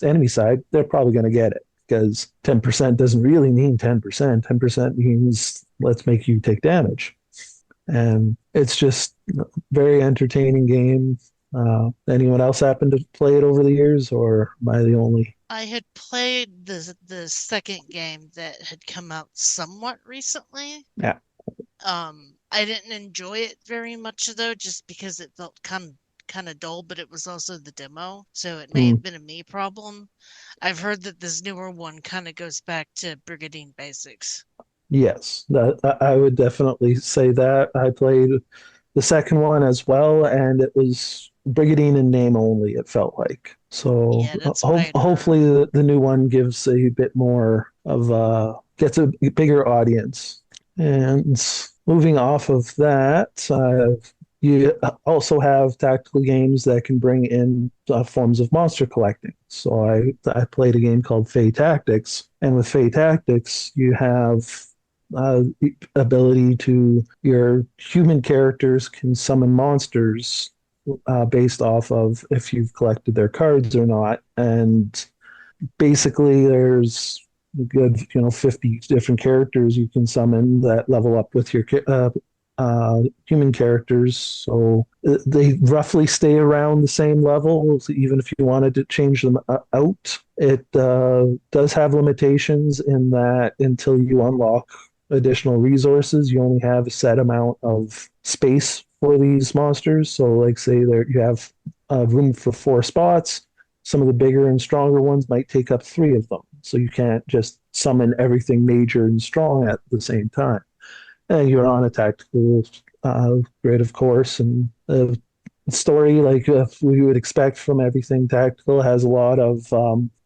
enemy side, they're probably going to get it because 10% doesn't really mean 10%. 10% means let's make you take damage, and it's just a very entertaining game. Anyone else happen to play it over the years, or am I the only? I had played the second game that had come out somewhat recently. Yeah. I didn't enjoy it very much though, just because it felt kind of dull, but it was also the demo, so it may have been a me problem. I've heard that this newer one kind of goes back to Brigadine basics. Yes, I would definitely say that. I played the second one as well, and it was Brigadine in name only, it felt like. So Yeah, that's what I heard. hopefully the new one gives a bit more of gets a bigger audience. And Moving off of that, you also have tactical games that can bring in forms of monster collecting. So I played a game called Fey Tactics, and with Fey Tactics, you have the ability to your human characters can summon monsters based off of if you've collected their cards or not, and basically there's a good 50 different characters you can summon that level up with your human characters, so they roughly stay around the same level. So even if you wanted to change them out, it does have limitations in that until you unlock additional resources, you only have a set amount of space for these monsters. So like say there you have room for 4 spots. Some of the bigger and stronger ones might take up 3 of them. So you can't just summon everything major and strong at the same time. And you're on a tactical grid, of course, and the story, like we would expect from everything tactical, has a lot of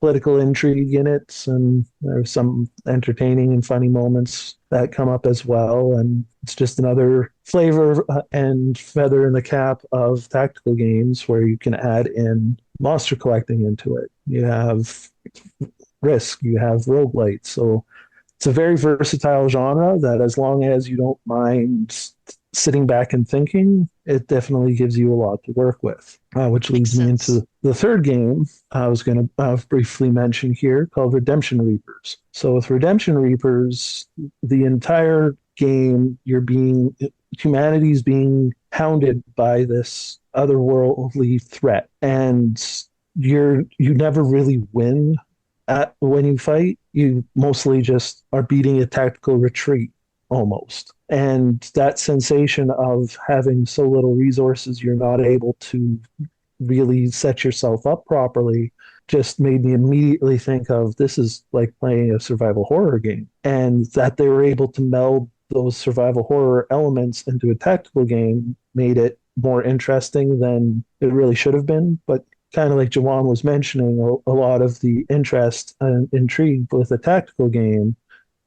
political intrigue in it, and there's some entertaining and funny moments that come up as well. And it's just another flavor and feather in the cap of tactical games where you can add in monster collecting into it. You have Risk, you have roguelite, so it's a very versatile genre that, as long as you don't mind sitting back and thinking, it definitely gives you a lot to work with. Which leads me into the third game I was going to briefly mention here, called Redemption Reapers. So with Redemption Reapers, the entire game, humanity's being hounded by this otherworldly threat, and you never really win when you fight. You mostly just are beating a tactical retreat almost. And that sensation of having so little resources, you're not able to really set yourself up properly, just made me immediately think of this is like playing a survival horror game. And that they were able to meld those survival horror elements into a tactical game made it more interesting than it really should have been. But kind of like Jahwon was mentioning, a lot of the interest and intrigue with a tactical game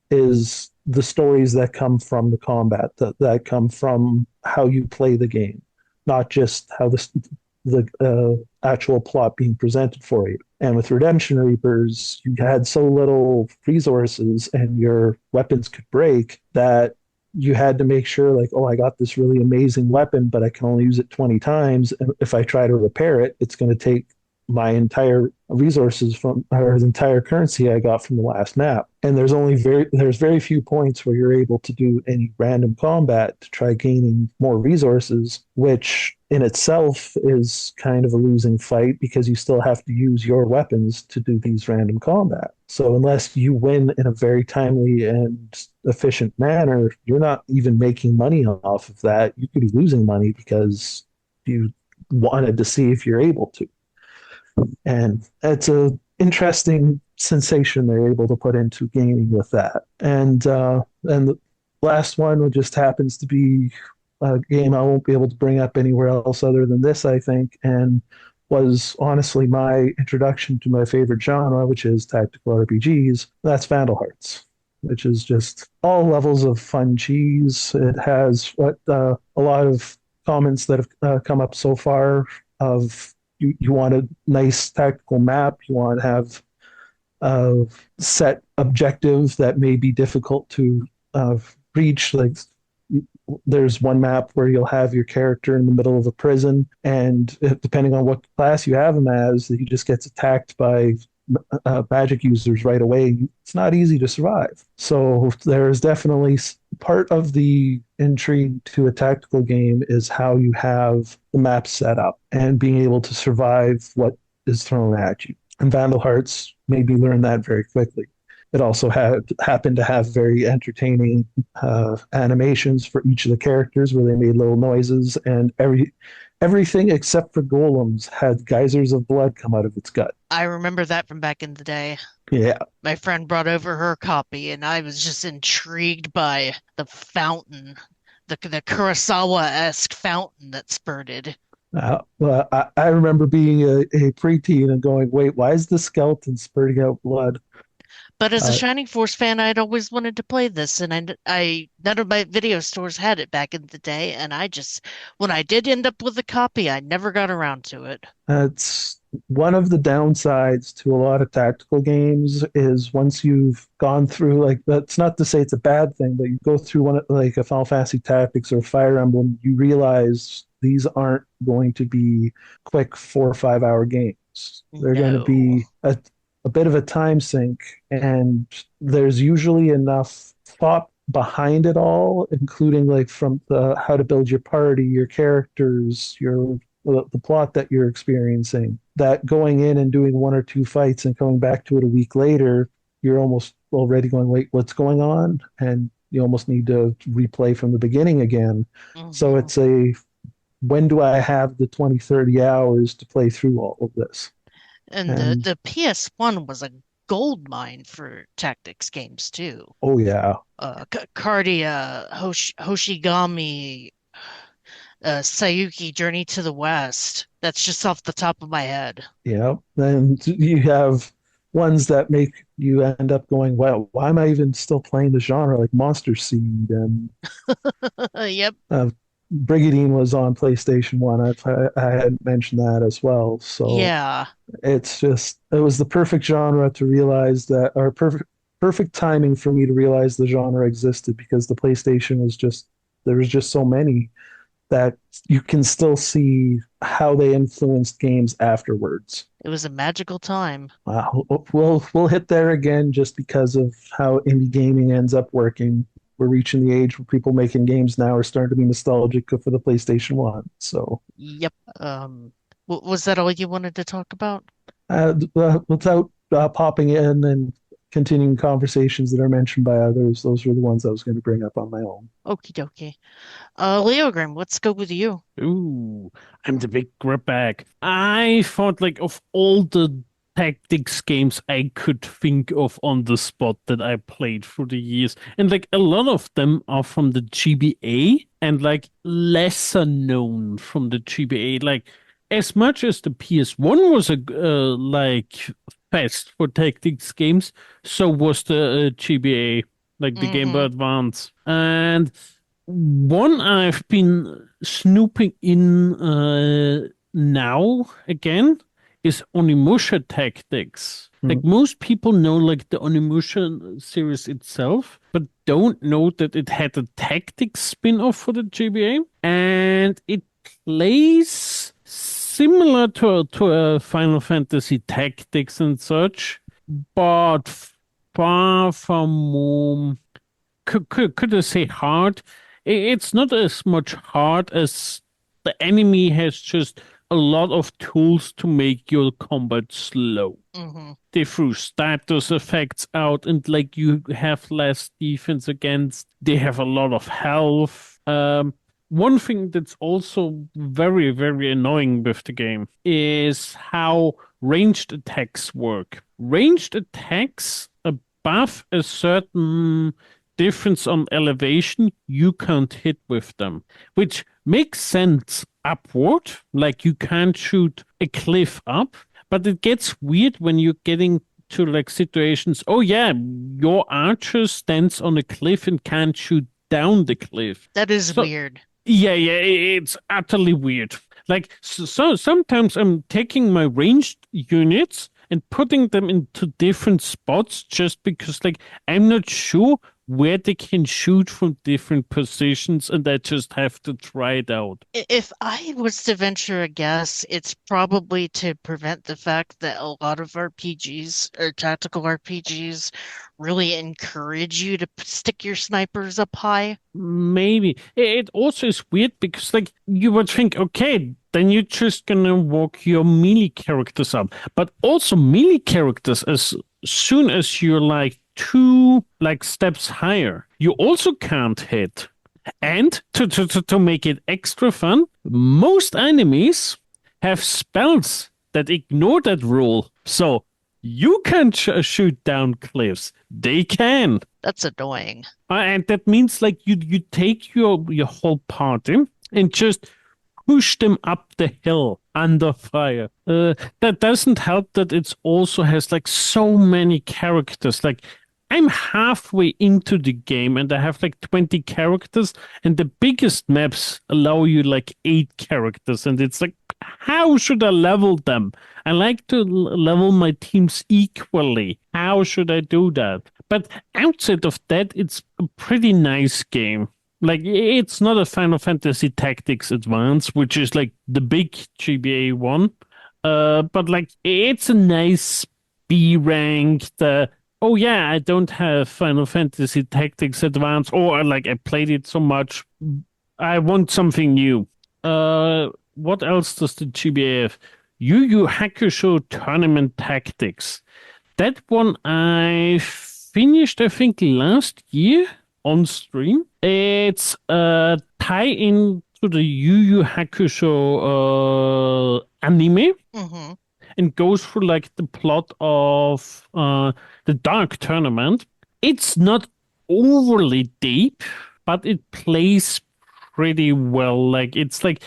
is the stories that come from the combat, that come from how you play the game, not just how the actual plot being presented for you. And with Redemption Reapers, you had so little resources and your weapons could break that you had to make sure, like, oh, I got this really amazing weapon, but I can only use it 20 times. And if I try to repair it, it's going to take my entire resources or the entire currency I got from the last map. And there's very few points where you're able to do any random combat to try gaining more resources, which in itself is kind of a losing fight because you still have to use your weapons to do these random combat. So unless you win in a very timely and efficient manner, you're not even making money off of that. You could be losing money because you wanted to see if you're able to. And it's a interesting sensation they're able to put into gaming with that. And the last one just happens to be a game I won't be able to bring up anywhere else other than this, I think, and was honestly my introduction to my favorite genre, which is tactical RPGs. That's Vandal Hearts, which is just all levels of fun cheese. It has a lot of comments that have come up so far of you want a nice tactical map, you want to have a set objective that may be difficult to reach. Like there's one map where you'll have your character in the middle of a prison, and depending on what class you have him as, he just gets attacked by magic users right away. It's not easy to survive. So there is definitely part of the intrigue to a tactical game is how you have the map set up and being able to survive what is thrown at you. And Vandal Hearts made me learn that very quickly. It also happened to have very entertaining animations for each of the characters where they made little noises, and everything except for golems had geysers of blood come out of its gut. I remember that from back in the day. Yeah. My friend brought over her copy, and I was just intrigued by the fountain, the Kurosawa-esque fountain that spurted. Well, I remember being a preteen and going, wait, why is the skeleton spurting out blood? But as a Uh, Shining Force fan, I'd always wanted to play this, and none of my video stores had it back in the day, and when I did end up with a copy, I never got around to it. It's one of the downsides to a lot of tactical games is once you've gone through like that's not to say it's a bad thing, but you go through one like a Final Fantasy Tactics or Fire Emblem, you realize these aren't going to be quick 4 or 5 hour games. They're going to No. be a bit of a time sink, and there's usually enough thought behind it all, including like from the how to build your party, your characters, your the plot that you're experiencing, that going in and doing 1 or 2 fights and coming back to it a week later, you're almost already going, wait, what's going on? And you almost need to replay from the beginning again. So Mhm. it's when do I have the 20, 30 hours to play through all of this? And And the PS1 was a gold mine for tactics games too. oh, yeah. Cardia, Hoshigami, Sayuki Journey to the West. That's just off the top of my head. Yeah. Then you have ones that make you end up going, well, why am I even still playing the genre like Monster Seed and Yep. uh, Brigadine was on PlayStation 1. I had mentioned that as well. So Yeah. it was the perfect genre to realize that, or perfect timing for me to realize the genre existed because the PlayStation there was just so many that you can still see how they influenced games afterwards. It was a magical time. We'll hit there again just because of how indie gaming ends up working. We're reaching the age where people making games now are starting to be nostalgic for the PlayStation 1. So, Yep. Was that all you wanted to talk about? without popping in and continuing conversations that are mentioned by others, those were the ones I was going to bring up on my own. Okie dokie. Leogrim, let's go with you. Ooh, I'm the big grab bag. I thought like of all the tactics games I could think of on the spot that I played through the years, and like a lot of them are from the GBA and like lesser known from the GBA. Like as much as the PS1 was a like fest for tactics games, so was the GBA, like the Game Boy Mm-hmm. Advance, and one I've been snooping in now again is Onimusha Tactics. Like most people know like the Onimusha series itself, but don't know that it had a tactics spin-off for the GBA. And it plays similar to a Final Fantasy Tactics and such, but far from more could I say hard? It's not as much hard as the enemy has just a lot of tools to make your combat slow. Mm-hmm. They threw status effects out and like you have less defense against. They have a lot of health. One thing that's also very, very annoying with the game is how ranged attacks work. Ranged attacks above a certain difference on elevation, you can't hit with them, which makes sense upward, like you can't shoot a cliff up, but it gets weird when you're getting to like situations. Oh yeah, your archer stands on a cliff and can't shoot down the cliff. That is So weird. yeah, it's utterly weird. Like so sometimes I'm taking my ranged units and putting them into different spots just because like I'm not sure where they can shoot from different positions, and I just have to try it out. If I was to venture a guess, it's probably to prevent the fact that a lot of RPGs or tactical RPGs really encourage you to stick your snipers up high. Maybe. It also is weird because, like, you would think, okay, then you're just gonna walk your melee characters up. But also, melee characters, as soon as you're like 2 like steps higher, you also can't hit. And to make it extra fun, most enemies have spells that ignore that rule. So you can shoot down cliffs. They can. That's annoying. And that means like you take your whole party and just push them up the hill under fire. That doesn't help that it also has like so many characters. Like I'm halfway into the game and I have like 20 characters, and the biggest maps allow you like 8 characters, and it's like, how should I level them? I like to level my teams equally. How should I do that? But outside of that, it's a pretty nice game. Like, it's not a Final Fantasy Tactics Advance, which is like the big GBA one. But like, it's a nice B rank. Oh yeah, I don't have Final Fantasy Tactics Advance, or like I played it so much. I want something new. What else does the GBA have? Yu Yu Hakusho Tournament Tactics. That one I finished, I think, last year on stream. It's a tie-in to the Yu Yu Hakusho anime. Mm-hmm. And goes through like the plot of the Dark Tournament. It's not overly deep, but it plays pretty well. Like it's the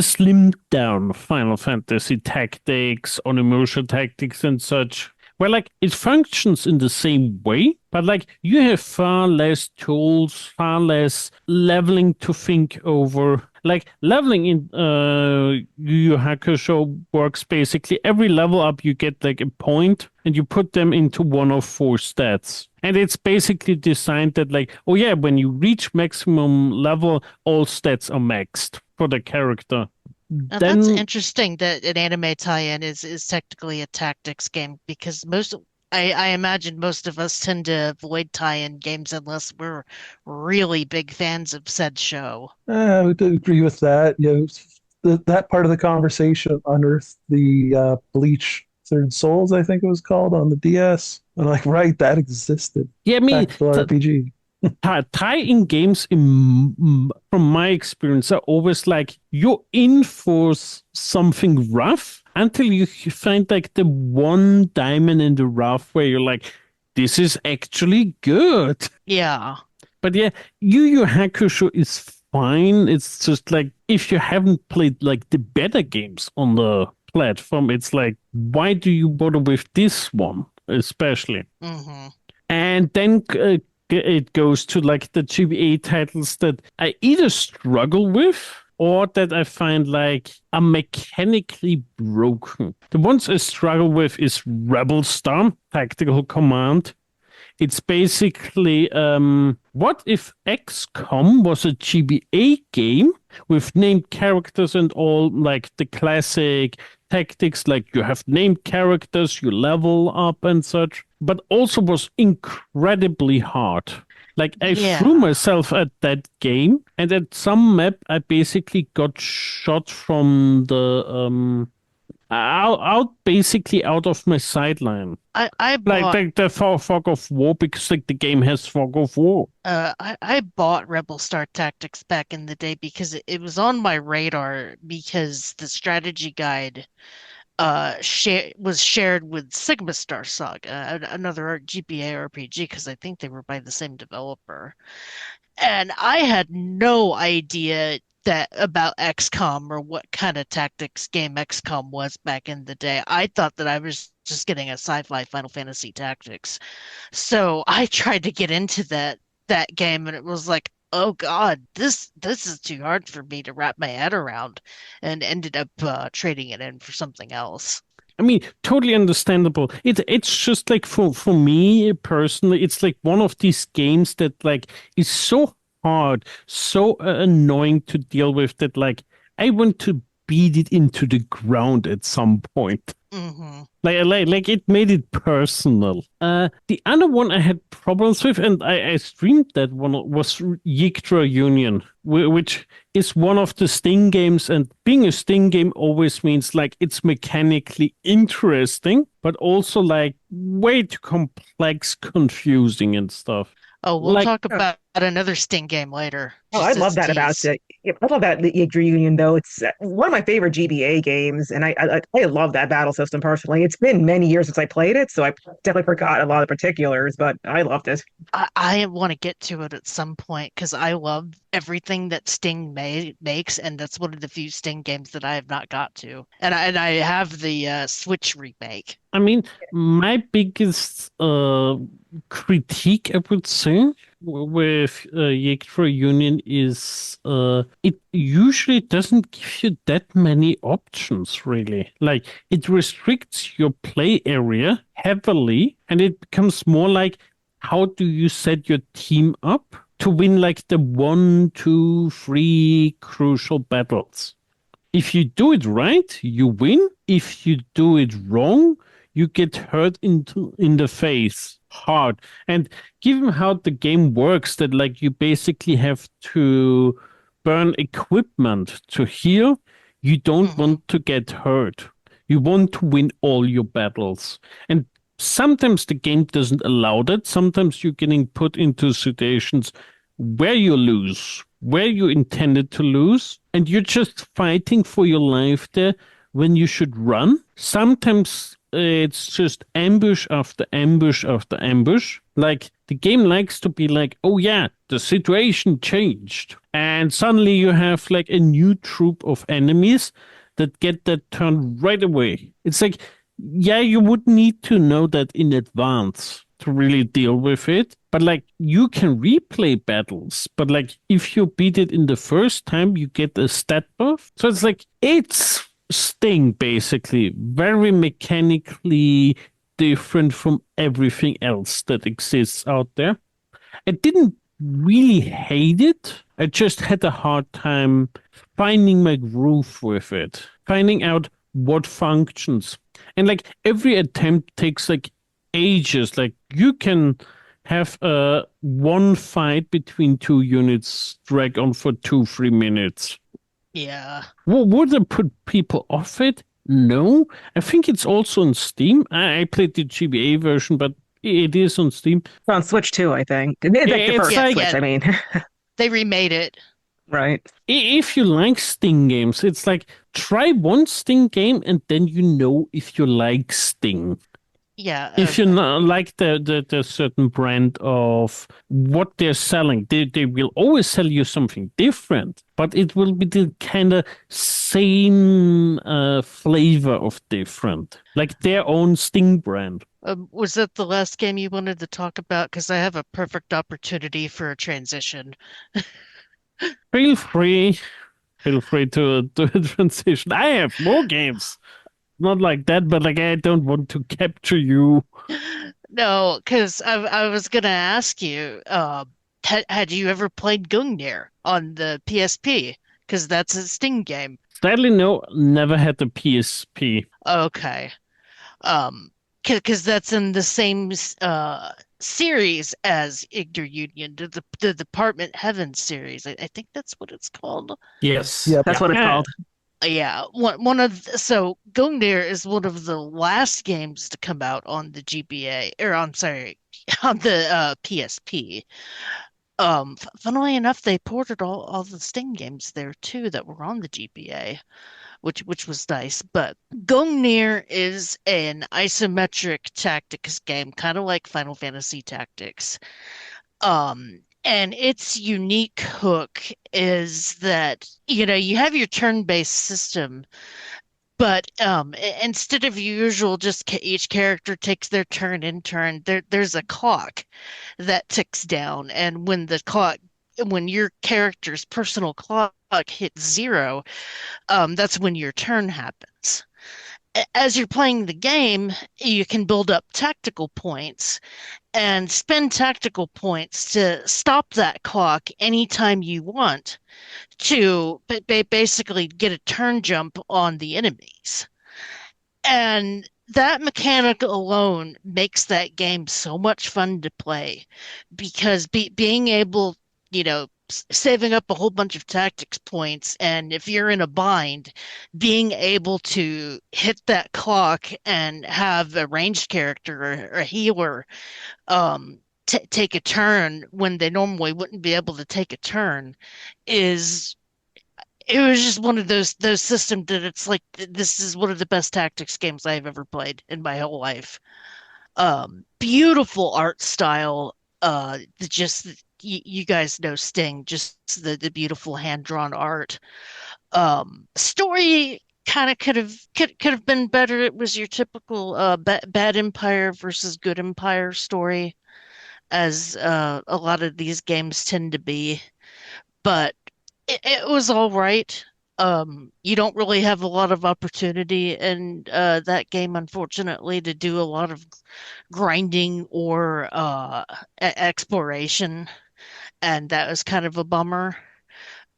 slimmed down Final Fantasy Tactics, Onimusha Tactics, and such. Where like it functions in the same way, but like you have far less tools, far less leveling to think over. Like leveling in Yu Yu Hakusho works basically every level up you get like a point and you put them into one of 4 stats. And it's basically designed that like, oh yeah, when you reach maximum level, all stats are maxed for the character. And that's interesting that an anime tie-in is technically a tactics game, because I imagine most of us tend to avoid tie-in games unless we're really big fans of said show. I would agree with that. That part of the conversation unearthed the Bleach Third Souls, I think it was called, on the DS. I'm like, right, that existed. Yeah, I mean, Tactical RPG. Tie-in games, from my experience, are always like you're in for something rough until you find like the one diamond in the rough where you're like, this is actually good. Yeah. But yeah, Yu Yu Hakusho is fine. It's just like, if you haven't played like the better games on the platform, it's like, why do you bother with this one especially? Mm-hmm. And then it goes to like the GBA titles that I either struggle with or that I find like are mechanically broken. The ones I struggle with is Rebel Star Tactical Command. It's basically, what if XCOM was a GBA game with named characters and all, like the classic tactics, like you have named characters, you level up and such, but also was incredibly hard. Like I threw myself at that game, and at some map I basically got shot from the out of my sideline. I bought like the fog of war, because like the game has fog of war. I bought Rebel Star Tactics back in the day because it was on my radar, because the strategy guide was shared with Sigma Star Saga, another GBA RPG, because I think they were by the same developer. And I had no idea about XCOM or what kind of tactics game XCOM was back in the day. I thought that I was just getting a sci-fi Final Fantasy Tactics. So I tried to get into that game, and it was like, oh God, this is too hard for me to wrap my head around, and ended up trading it in for something else. I mean, totally understandable. It's just like for me personally, it's like one of these games that like is so hard, so annoying to deal with, that like I want to beat it into the ground at some point. Mm-hmm. Like it made it personal. The other one I had problems with, and I streamed that one, was Yggdra Union, which is one of the Sting games. And being a Sting game always means like it's mechanically interesting, but also like way too complex, confusing and stuff. Oh, we'll Like- talk about At another Sting game later, Oh, I just as love a that about tease. it. Yeah, I love that the Yggdrasil Union, though. It's one of my favorite GBA games, and I love that battle system personally. It's been many years since I played it, so I definitely forgot a lot of the particulars, but I loved it. I want to get to it at some point because I love everything that Sting makes, and that's one of the few Sting games that I have not got to. And I have the Switch remake. I mean, my biggest critique, I would say, with Yggdrasil Union is it usually doesn't give you that many options, really. Like, it restricts your play area heavily, and it becomes more like, how do you set your team up to win, like, the 1, 2, 3 crucial battles? If you do it right, you win. If you do it wrong, you get hurt in the face hard. And given how the game works, that like you basically have to burn equipment to heal, you don't want to get hurt. You want to win all your battles. And sometimes the game doesn't allow that. Sometimes you're getting put into situations where you lose, where you intended to lose, and you're just fighting for your life there when you should run. Sometimes it's just ambush after ambush after ambush. Like, the game likes to be like, oh yeah, the situation changed. And suddenly you have like a new troop of enemies that get that turn right away. It's like, yeah, you would need to know that in advance to really deal with it. But like, you can replay battles, but like, if you beat it in the first time, you get a stat buff. So it's like, it's Sting, basically, very mechanically different from everything else that exists out there. I didn't really hate it. I just had a hard time finding my groove with it, finding out what functions. And like, every attempt takes like ages. Like, you can have one fight between two units drag on for 2-3 minutes. Yeah. Well, would it put people off it? No. I think it's also on Steam. I played the GBA version, but it is on Steam. It's on Switch too, I think. It's like the It's first like- Switch, I mean. They remade it. Right. If you like Sting games, it's like, try one Sting game and then you know if you like Sting. Yeah. If you not like the certain brand of what they're selling, they will always sell you something different, but it will be the kind of same flavor of different, like their own Sting brand. Was that the last game you wanted to talk about? Because I have a perfect opportunity for a transition. Feel free to do a transition. I have more games. Not like that, but like, I don't want to capture you. No, because I was gonna ask you, had you ever played Gungnir on the PSP? Because that's a Sting game. Sadly, no, never had the PSP. Okay. Because that's in the same series as Igor Union, the Department Heaven series. I think that's what it's called. Yes. Yep. That's what it's called. Yeah, so Gungnir is one of the last games to come out on the GBA, or I'm sorry, on the PSP. Funnily enough, they ported all the Sting games there too that were on the GBA, which was nice. But Gungnir is an isometric tactics game, kind of like Final Fantasy Tactics. And its unique hook is that, you have your turn-based system, but instead of your usual just each character takes their turn in turn, there's a clock that ticks down, and when your character's personal clock hits 0, that's when your turn happens. As you're playing the game, you can build up tactical points and spend tactical points to stop that clock anytime you want to basically get a turn jump on the enemies. And that mechanic alone makes that game so much fun to play, because being able, saving up a whole bunch of tactics points, and if you're in a bind, being able to hit that clock and have a ranged character or a healer take a turn when they normally wouldn't be able to take a turn is it was just one of those systems that it's like this is one of the best tactics games I've ever played in my whole life. Beautiful art style. Just you guys know Sting, just the beautiful hand drawn art. Story kind of could have been better. It was your typical bad empire versus good empire story, as a lot of these games tend to be. But it was all right. You don't really have a lot of opportunity in that game, unfortunately, to do a lot of grinding or exploration, and that was kind of a bummer.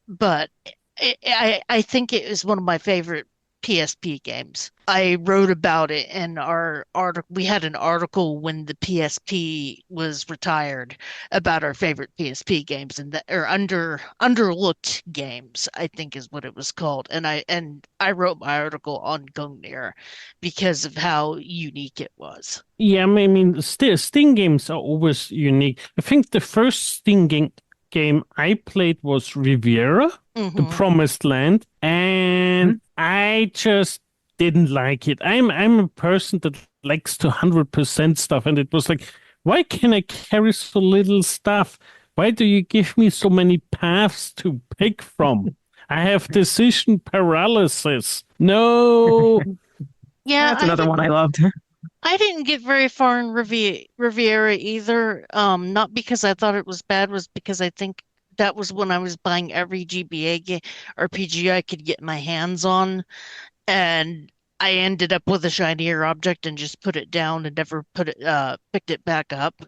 But I think it was one of my favorite PSP games. I wrote about it in our article. We had an article when the PSP was retired about our favorite PSP games and that or underlooked games, I think is what it was called. And I wrote my article on Gungnir because of how unique it was. Yeah, I mean, Sting games are always unique. I think the first Sting game I played was Riviera, the Hmm. Promised Land, and I just didn't like it. I'm a person that likes to 100% stuff, and it was like, why can I carry so little stuff? Why do you give me so many paths to pick from? I have decision paralysis. No. Yeah, That's another one I loved. I didn't get very far in Riviera either. Not because I thought it was bad, was because I think that was when I was buying every RPG I could get my hands on, and I ended up with a shinier object and just put it down and never picked it back up.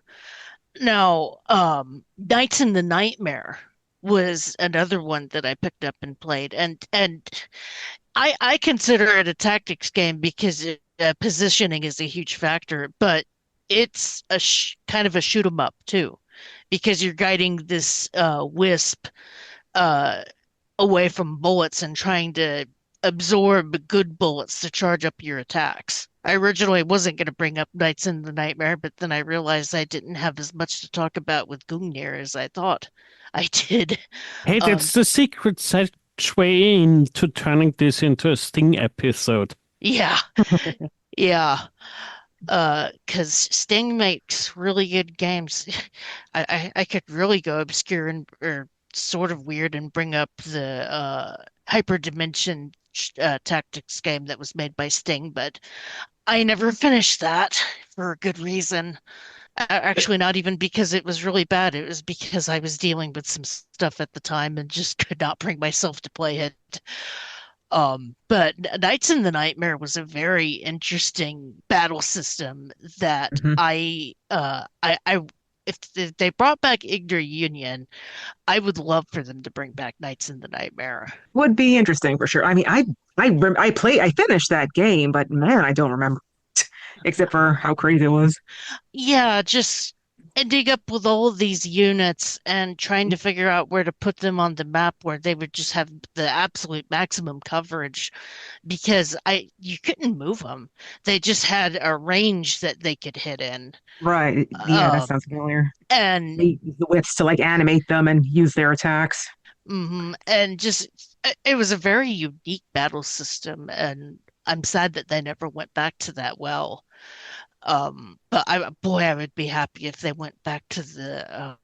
Now, Nights in the Nightmare was another one that I picked up and played, and I consider it a tactics game because positioning is a huge factor, but it's a kind of a shoot 'em up too, because you're guiding this wisp uh, away from bullets and trying to absorb good bullets to charge up your attacks. I originally wasn't going to bring up Knights in the Nightmare, but then I realized I didn't have as much to talk about with Gungnir as I thought I did. Hey, Um, that's the secret way into turning this into a Sting episode. yeah, yeah. Because Sting makes really good games. I could really go obscure and or sort of weird and bring up the Hyperdimension tactics game that was made by Sting, but I never finished that for a good reason. Actually, not even because it was really bad. It was because I was dealing with some stuff at the time and just could not bring myself to play it. But Knights in the Nightmare was a very interesting battle system that Mhm. if they brought back Igor Union, I would love for them to bring back Knights in the Nightmare. Would be interesting for sure. I mean, I finished that game, but man, I don't remember except for how crazy it was. Yeah, just ending up with all of these units and trying to figure out where to put them on the map where they would just have the absolute maximum coverage because I you couldn't move them. They just had a range that they could hit in. Right. Yeah, that Um, sounds familiar. and They use the whips to like animate them and use their attacks. and just it was a very unique battle system, and I'm sad that they never went back to that well. But I would be happy if they went back to the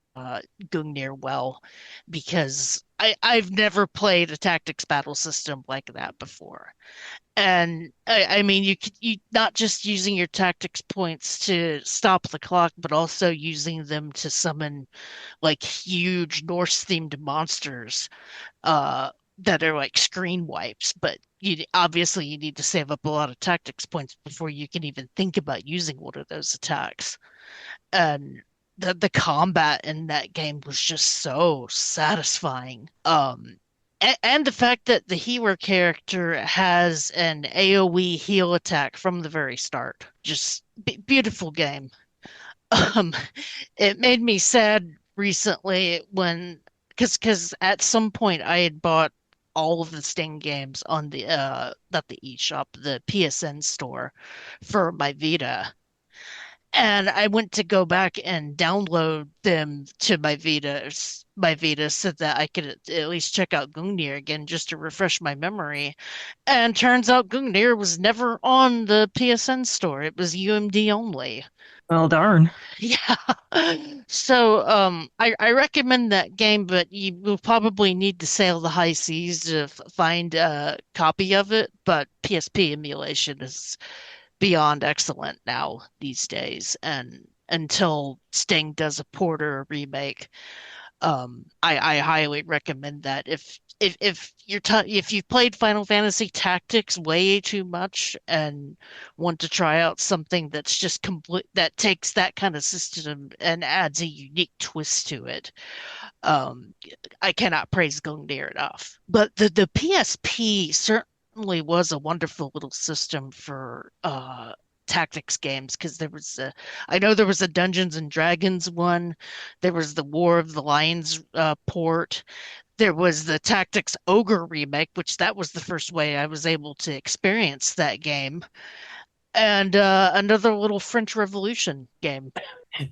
Gungnir well, because I've never played a tactics battle system like that before. And I mean, you not just using your tactics points to stop the clock, but also using them to summon like huge Norse themed monsters that are like screen wipes, but obviously you need to save up a lot of tactics points before you can even think about using one of those attacks. And the combat in that game was just so satisfying. And the fact that the healer character has an AoE heal attack from the very start. Just beautiful game. Um, it made me sad recently when because at some point I had bought all of the Sting games on the not the eShop, the PSN store for my Vita. and I went to go back and download them to my Vita so that I could at least check out Gungnir again just to refresh my memory. And turns out Gungnir was never on the PSN store. It was UMD only. Well, darn. Yeah. So I recommend that game, but you will probably need to sail the high seas to find a copy of it. But PSP emulation is beyond excellent now these days, and until Sting does a port or a remake, I highly recommend that. If you've played Final Fantasy Tactics way too much and want to try out something that's just complete that takes that kind of system and adds a unique twist to it, um, I cannot praise Gungnir enough. But the PSP certainly was a wonderful little system for tactics games because I know there was a Dungeons and Dragons one, there was the War of the Lions port, there was the Tactics Ogre remake, which that was the first way I was able to experience that game, and another little French Revolution game.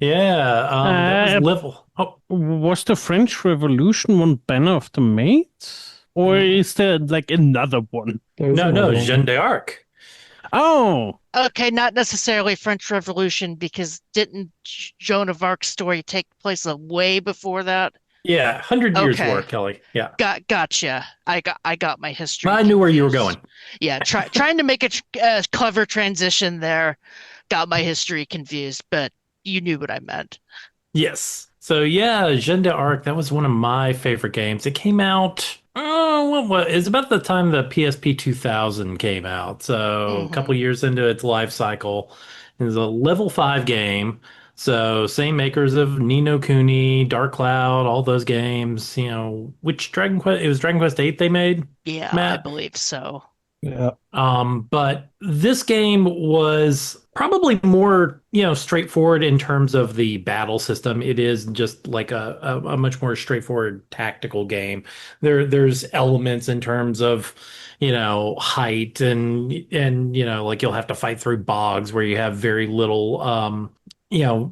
Yeah, that was Uh, level. Oh, was the French Revolution one Banner of the Maids? Or is there like another one? There's no, another one. Jeanne d'Arc. Oh, Okay, not necessarily French Revolution because didn't Joan of Arc's story take place way before that? Yeah, 100 years Okay. war, Kelly. Yeah. Gotcha. I got my history. I knew where you were confused. going. Yeah, trying to make a clever transition there. Got my history confused, but you knew what I meant. Yes. So yeah, Jeanne d'Arc, that was one of my favorite games. It came out, what, it's about the time the PSP 2000 came out. So a couple Hmm. years into its life cycle. It was a level 5 game. So same makers of Ni no Kuni, Dark Cloud, all those games, which Dragon Quest, it was Dragon Quest 8 they made, Yeah, I Matt. believe so. Yeah. But this game was probably more, straightforward in terms of the battle system. It is just like a much more straightforward tactical game. There's elements in terms of, height and like you'll have to fight through bogs where you have very little,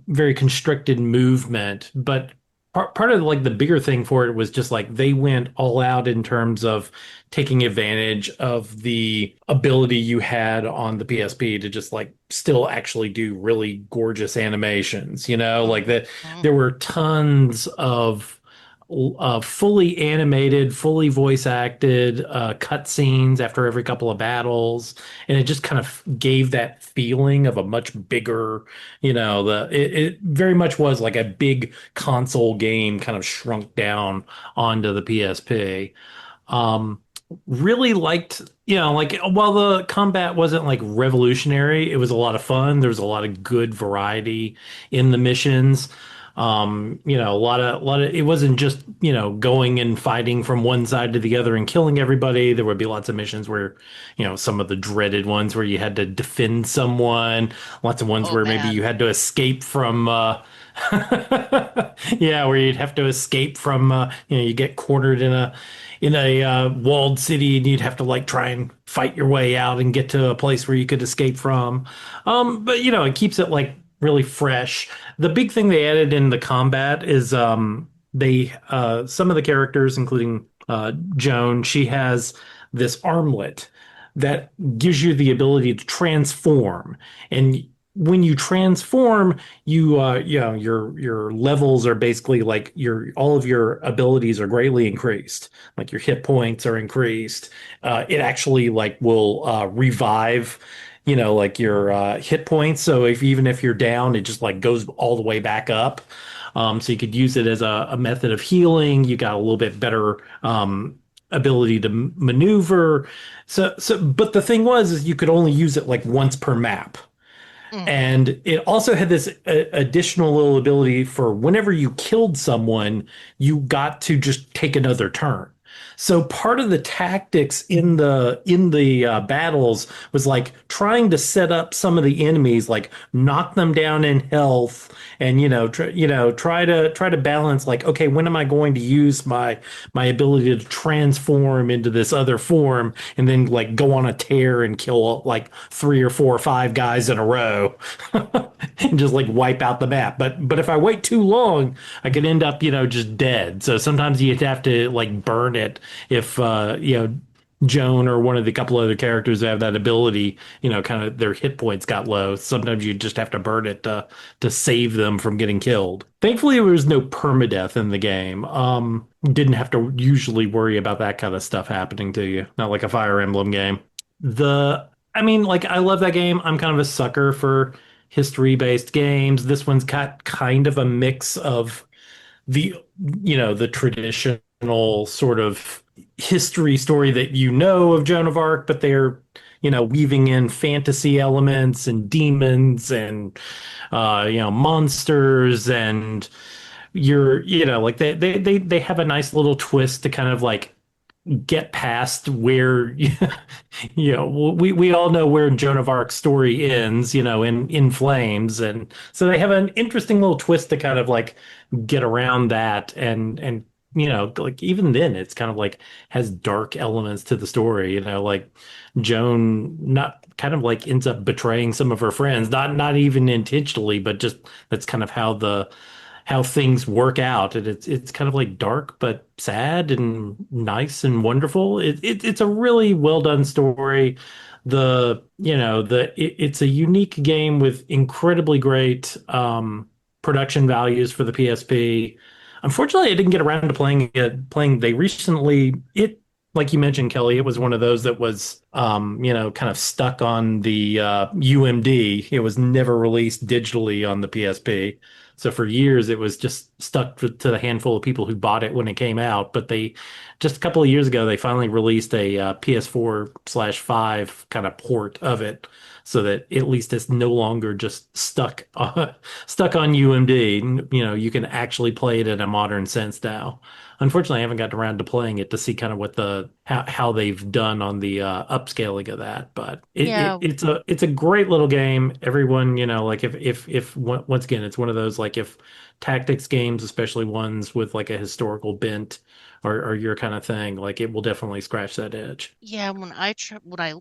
very constricted movement. But part of like the bigger thing for it was just like they went all out in terms of taking advantage of the ability you had on the PSP to just like still actually do really gorgeous animations, like that Mhm. there were tons of fully animated, fully voice acted cutscenes after every couple of battles, and it just kind of gave that feeling of a much bigger, it very much was like a big console game kind of shrunk down onto the PSP. Um, really liked, like while the combat wasn't like revolutionary, it was a lot of fun. There was a lot of good variety in the missions. A lot of it wasn't just, going and fighting from one side to the other and killing everybody. There would be lots of missions where, some of the dreaded ones where you had to defend someone, lots of ones Oh where maybe man. you had to escape from yeah, where you'd have to escape from you get cornered in a walled city and you'd have to like try and fight your way out and get to a place where you could escape from. But it keeps it like really fresh. The big thing they added in the combat is they some of the characters, including Joan, she has this armlet that gives you the ability to transform. And when you transform, your levels are basically like your all of your abilities are greatly increased. Like your hit points are increased. It actually like will revive, like your hit points. So even if you're down, it just like goes all the way back up. So you could use it as a method of healing. You got a little bit better ability to maneuver. But the thing was, is you could only use it like once per map. Mhm. And it also had this additional little ability for whenever you killed someone, you got to just take another turn. So part of the tactics in the battles was like trying to set up some of the enemies, like knock them down in health, and try to balance like, okay, when am I going to use my ability to transform into this other form, and then like go on a tear and kill like 3 or 4 or 5 guys in a row, and just like wipe out the map. But if I wait too long, I could end up just dead. So sometimes you have to like burn it if Joan or one of the couple other characters that have that ability, kind of their hit points got low. Sometimes you just have to burn it to save them from getting killed. Thankfully, there was no permadeath in the game. Didn't have to usually worry about that kind of stuff happening to you. Not like a Fire Emblem game. I mean, like, I love that game. I'm kind of a sucker for history-based games. This one's got kind of a mix of the traditional sort of history story that of Joan of Arc, but they're weaving in fantasy elements and demons and monsters, and like they have a nice little twist to kind of like get past where we all know where Joan of Arc's story ends, in flames, and so they have an interesting little twist to kind of like get around that, and like even then it's kind of like has dark elements to the story, like Joan not kind of like ends up betraying some of her friends, not even intentionally, but just that's kind of how things work out, and it's kind of like dark but sad and nice and wonderful. It's a really well done story. It's a unique game with incredibly great production values for the PSP. Unfortunately, I didn't get around to playing it. They recently like you mentioned, Kelly, it was one of those that was kind of stuck on the UMD. It was never released digitally on the PSP. So for years, it was just stuck to the handful of people who bought it when it came out. But just a couple of years ago, they finally released a PS4/5 kind of port of it, so that at least it's no longer just stuck on UMD. You can actually play it in a modern sense now. Unfortunately, I haven't gotten around to playing it to see kind of what how they've done on the upscaling of that. But it's a great little game. Everyone, like if once again, it's one of those like if tactics games, especially ones with like a historical bent, or your kind of thing, like it will definitely scratch that itch. Yeah, when I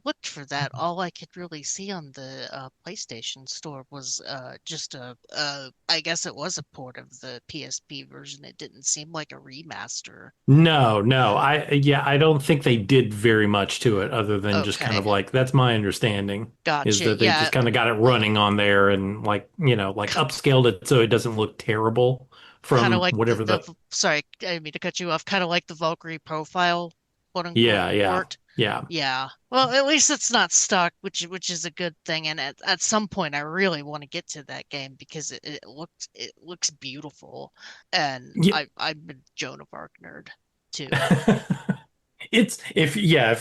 looked for that, all I could really see on the PlayStation Store was just I guess it was a port of the PSP version. It didn't seem like a remaster. No, I don't think they did very much to it other than just kind Okay. of like that's my understanding is Gotcha. that they Yeah, just kind of got it running on there and like like upscaled it so it doesn't look terrible kind of from like whatever the sorry, I didn't mean to cut you off. Kind of like the Valkyrie profile, quote unquote, yeah port. yeah. Yeah. Well, at least it's not stuck, which is a good thing. And at some point, I really want to get to that game because it looks beautiful, and Yeah. I'm a Joan of Arc nerd too. It's if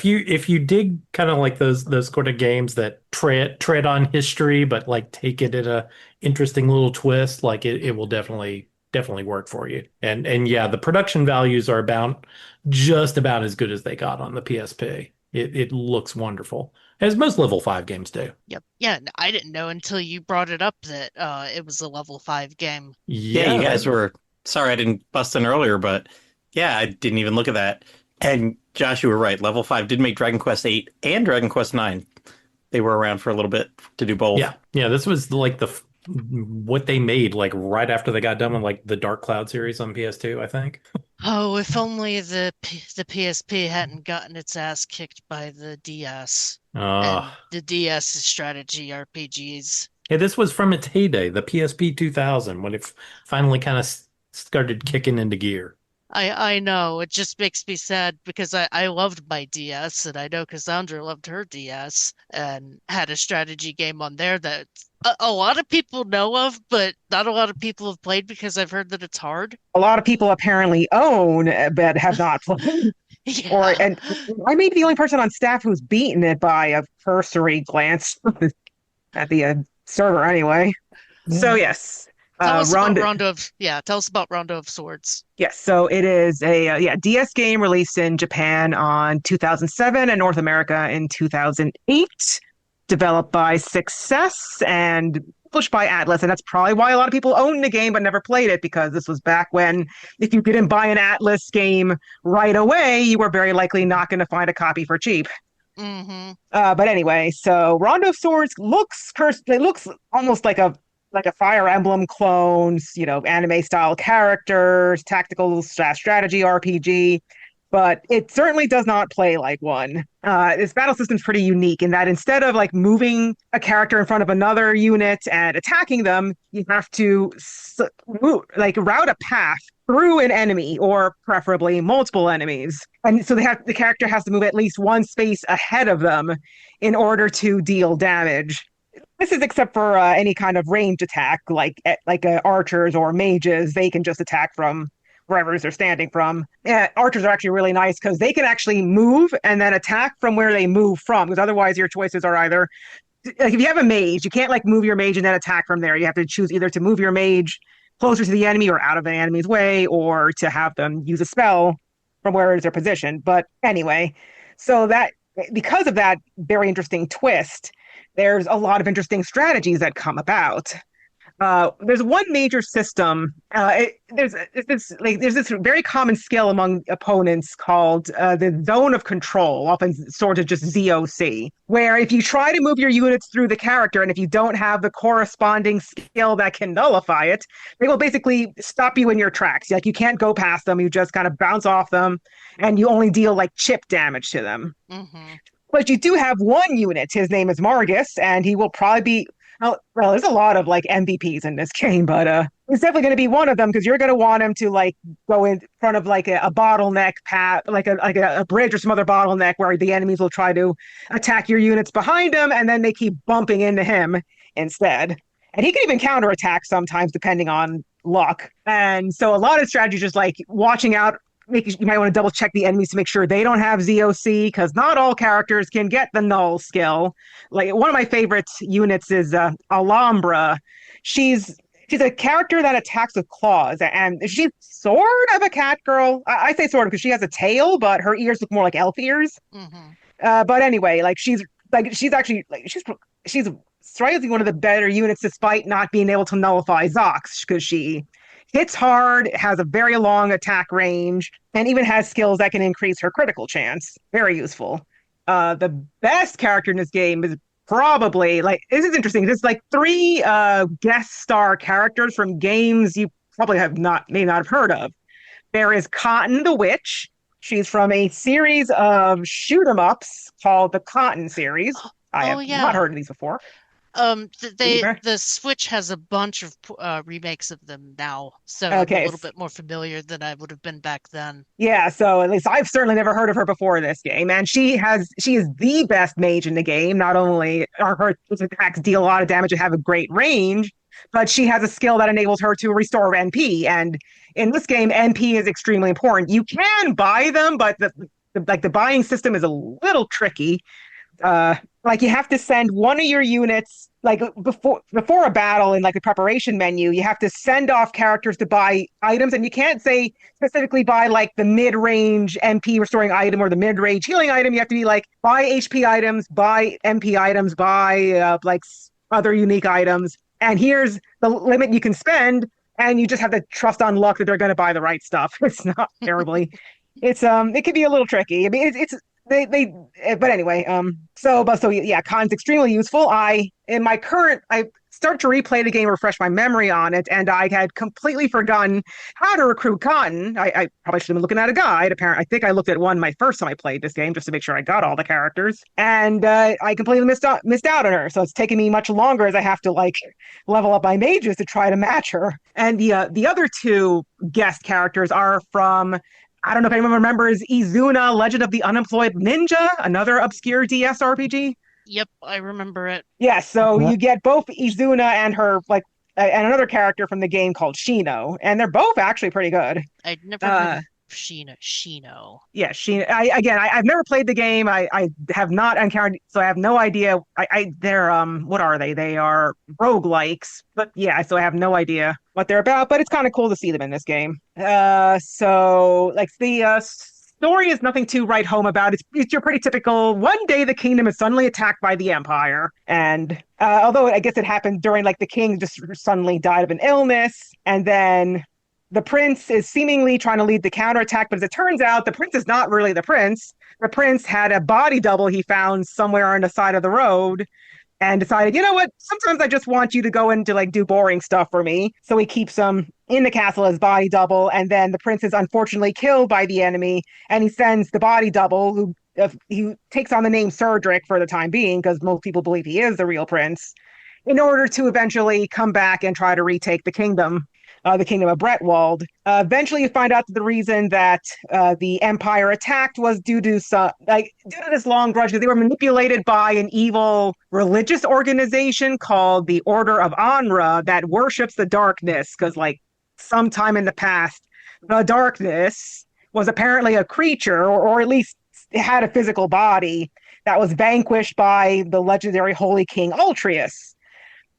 you dig kind of like those sort of games that tread on history but like take it in a interesting little twist, like it will definitely work for you. And yeah, the production values are just about as good as they got on the PSP. It looks wonderful, as most level 5 games do. Yep. Yeah, I didn't know until you brought it up that it was a level 5 game. Yeah, you guys were sorry I didn't bust in earlier, but yeah, I didn't even look at that. And Josh, you were right. Level 5 did make Dragon Quest 8 and Dragon Quest 9. They were around for a little bit to do both. Yeah, this was like what they made like right after they got done with like the Dark Cloud series on PS2, I think. Oh, if only the PSP hadn't gotten its ass kicked by the DS and the DS strategy RPGs. Yeah, this was from its heyday, the PSP 2000, when it finally kind of started kicking into gear. I know it just makes me sad because I loved my DS, and I know Cassandra loved her DS and had a strategy game on there that a lot of people know of, but not a lot of people have played because I've heard that it's hard. A lot of people apparently own but have not played. Yeah. And I may be the only person on staff who's beaten it by a cursory glance at the server anyway. So yes, Tell us about Rondo. Tell us about Rondo of Swords. Yes, so it is a DS game released in Japan on 2007 and North America in 2008, developed by Success and published by Atlas. And that's probably why a lot of people own the game but never played it, because this was back when if you didn't buy an Atlas game right away, you were very likely not going to find a copy for cheap. Mm-hmm. But anyway, so Rondo of Swords looks almost like a Fire Emblem clones, anime style characters, tactical strategy RPG, but it certainly does not play like one. This battle system is pretty unique in that instead of like moving a character in front of another unit and attacking them, you have to route a path through an enemy or preferably multiple enemies. And so the character has to move at least one space ahead of them in order to deal damage. This is except for any kind of ranged attack, like archers or mages. They can just attack from wherever they're standing from. Archers are actually really nice because they can actually move and then attack from where they move from. Because otherwise, your choices are either like if you have a mage, you can't like move your mage and then attack from there. You have to choose either to move your mage closer to the enemy or out of the enemy's way, or to have them use a spell from where is their position. But anyway, so that because of that very interesting twist, there's a lot of interesting strategies that come about. There's one major system. There's this very common skill among opponents called the zone of control, often sort of just ZOC, where if you try to move your units through the character and if you don't have the corresponding skill that can nullify it, they will basically stop you in your tracks. Like you can't go past them. You just kind of bounce off them and you only deal like chip damage to them. Mm-hmm. But you do have one unit. His name is Margus, and he will probably be. Well, there's a lot of like MVPs in this game, but he's definitely going to be one of them because you're going to want him to like go in front of like a bottleneck path, like a bridge or some other bottleneck where the enemies will try to attack your units behind him, and then they keep bumping into him instead. And he can even counterattack sometimes depending on luck. And so a lot of strategies just like watching out. You might want to double check the enemies to make sure they don't have ZOC, because not all characters can get the null skill. Like one of my favorite units is Alhambra. She's a character that attacks with claws, and she's sort of a cat girl. I say sort of because she has a tail, but her ears look more like elf ears. Mm-hmm. But anyway, she's surprisingly one of the better units, despite not being able to nullify Zox, because she hits hard, has a very long attack range, and even has skills that can increase her critical chance. Very useful. The best character in this game is probably, this is interesting. There's like 3 guest star characters from games you probably may not have heard of. There is Cotton the Witch. She's from a series of shoot 'em ups called the Cotton series. I have not heard of these before. The Switch has a bunch of remakes of them now, so I'm a little bit more familiar than I would have been back then. Yeah, so at least I've certainly never heard of her before this game, and she is the best mage in the game. Not only are her attacks deal a lot of damage and have a great range, but she has a skill that enables her to restore NP, and in this game, NP is extremely important. You can buy them, but the buying system is a little tricky. You have to send one of your units before a battle in the preparation menu. You have to send off characters to buy items, and you can't say specifically buy the mid-range MP restoring item or the mid-range healing item. You have to be buy HP items, buy MP items, buy other unique items. And here's the limit you can spend, and you just have to trust on luck that they're going to buy the right stuff. It's not terribly. It can be a little tricky. I mean, but anyway, Khan's extremely useful. I start to replay the game, refresh my memory on it, and I had completely forgotten how to recruit Khan. I probably should have been looking at a guide. Apparently, I think I looked at one my first time I played this game just to make sure I got all the characters, and I completely missed out on her. So it's taken me much longer as I have to level up my mages to try to match her. And the other 2 guest characters are from, I don't know if anyone remembers Izuna, Legend of the Unemployed Ninja, another obscure DS RPG. Yep, I remember it. Yeah, so you get both Izuna and her, and another character from the game called Shino, and they're both actually pretty good. I'd never Shino. Yeah, I've never played the game. I have not encountered, so I have no idea. They're what are they? They are roguelikes, but yeah, so I have no idea what they're about. But it's kind of cool to see them in this game. So like the story is nothing to write home about. It's your pretty typical. One day the kingdom is suddenly attacked by the empire, and although I guess it happened during like the king just suddenly died of an illness, and then the prince is seemingly trying to lead the counterattack, but as it turns out, the prince is not really the prince. The prince had a body double he found somewhere on the side of the road and decided, you know what? Sometimes I just want you to go in to like do boring stuff for me. So he keeps him in the castle as body double, and then the prince is unfortunately killed by the enemy, and he sends the body double, who he takes on the name Cerdric for the time being, because most people believe he is the real prince, in order to eventually come back and try to retake the kingdom of Bretwald. Eventually, you find out that the reason that the Empire attacked was due to this long grudge, because they were manipulated by an evil religious organization called the Order of Anra that worships the darkness. Because, like, sometime in the past, the darkness was apparently a creature, or at least it had a physical body that was vanquished by the legendary Holy King Ultrius.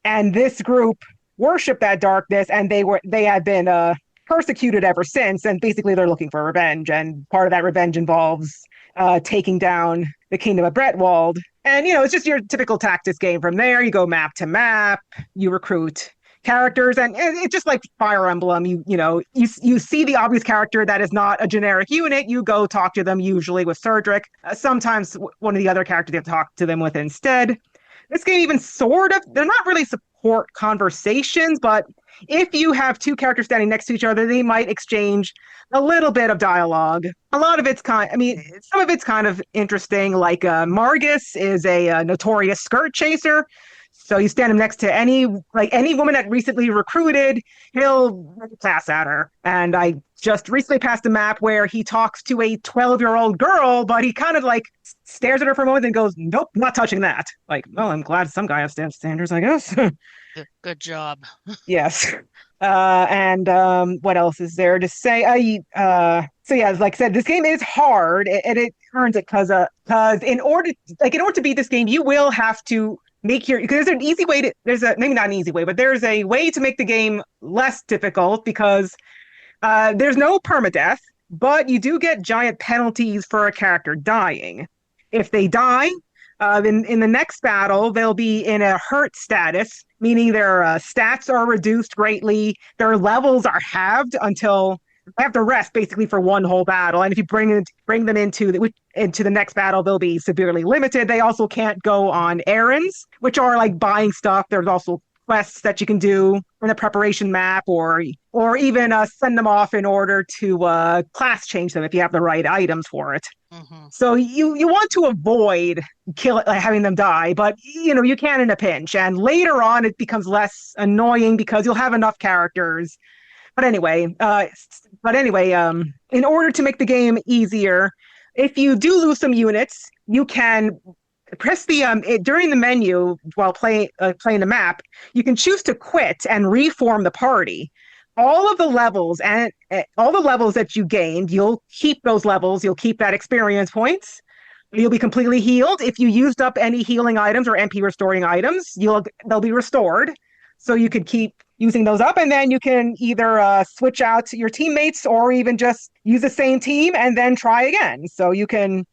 And this group worship that darkness, and they have been persecuted ever since, and basically they're looking for revenge, and part of that revenge involves taking down the kingdom of Bretwald. And it's just your typical tactics game. From there you go map to map, you recruit characters, and it's just like Fire Emblem. You see the obvious character that is not a generic unit, you go talk to them, usually with Cerdric. Sometimes one of the other characters you have to talk to them with instead. This game even they're not really support conversations, but if you have two characters standing next to each other, they might exchange a little bit of dialogue. A lot of it's some of it's kind of interesting, like Margus is a notorious skirt chaser. So you stand him next to any woman that recently recruited, he'll pass at her. And I just recently passed a map where he talks to a 12-year-old girl, but he kind of like stares at her for a moment and goes, "Nope, not touching that." Like, well, I'm glad some guy has standards, I guess. Good job. Yes. And what else is there to say? So yeah, like I said, this game is hard, and it earns it because in order to beat this game, you will have to because there's an easy way maybe not an easy way, but there's a way to make the game less difficult, because there's no permadeath, but you do get giant penalties for a character dying. If they die, in the next battle, they'll be in a hurt status, meaning their stats are reduced greatly. Their levels are halved until they have to rest basically for one whole battle. And if you bring them into the next battle, they'll be severely limited. They also can't go on errands, which are like buying stuff. There's also quests that you can do in the preparation map, or even send them off in order to class change them if you have the right items for it. Mm-hmm. So you want to avoid having them die, but you can in a pinch. And later on, it becomes less annoying because you'll have enough characters. But anyway, in order to make the game easier, if you do lose some units, you can press during the menu while playing the map. You can choose to quit and reform the party. All of the levels and all the levels that you gained, you'll keep those levels. You'll keep that experience points. You'll be completely healed. If you used up any healing items or MP restoring items, they'll be restored. So you could keep using those up, and then you can either switch out your teammates or even just use the same team and then try again. So you can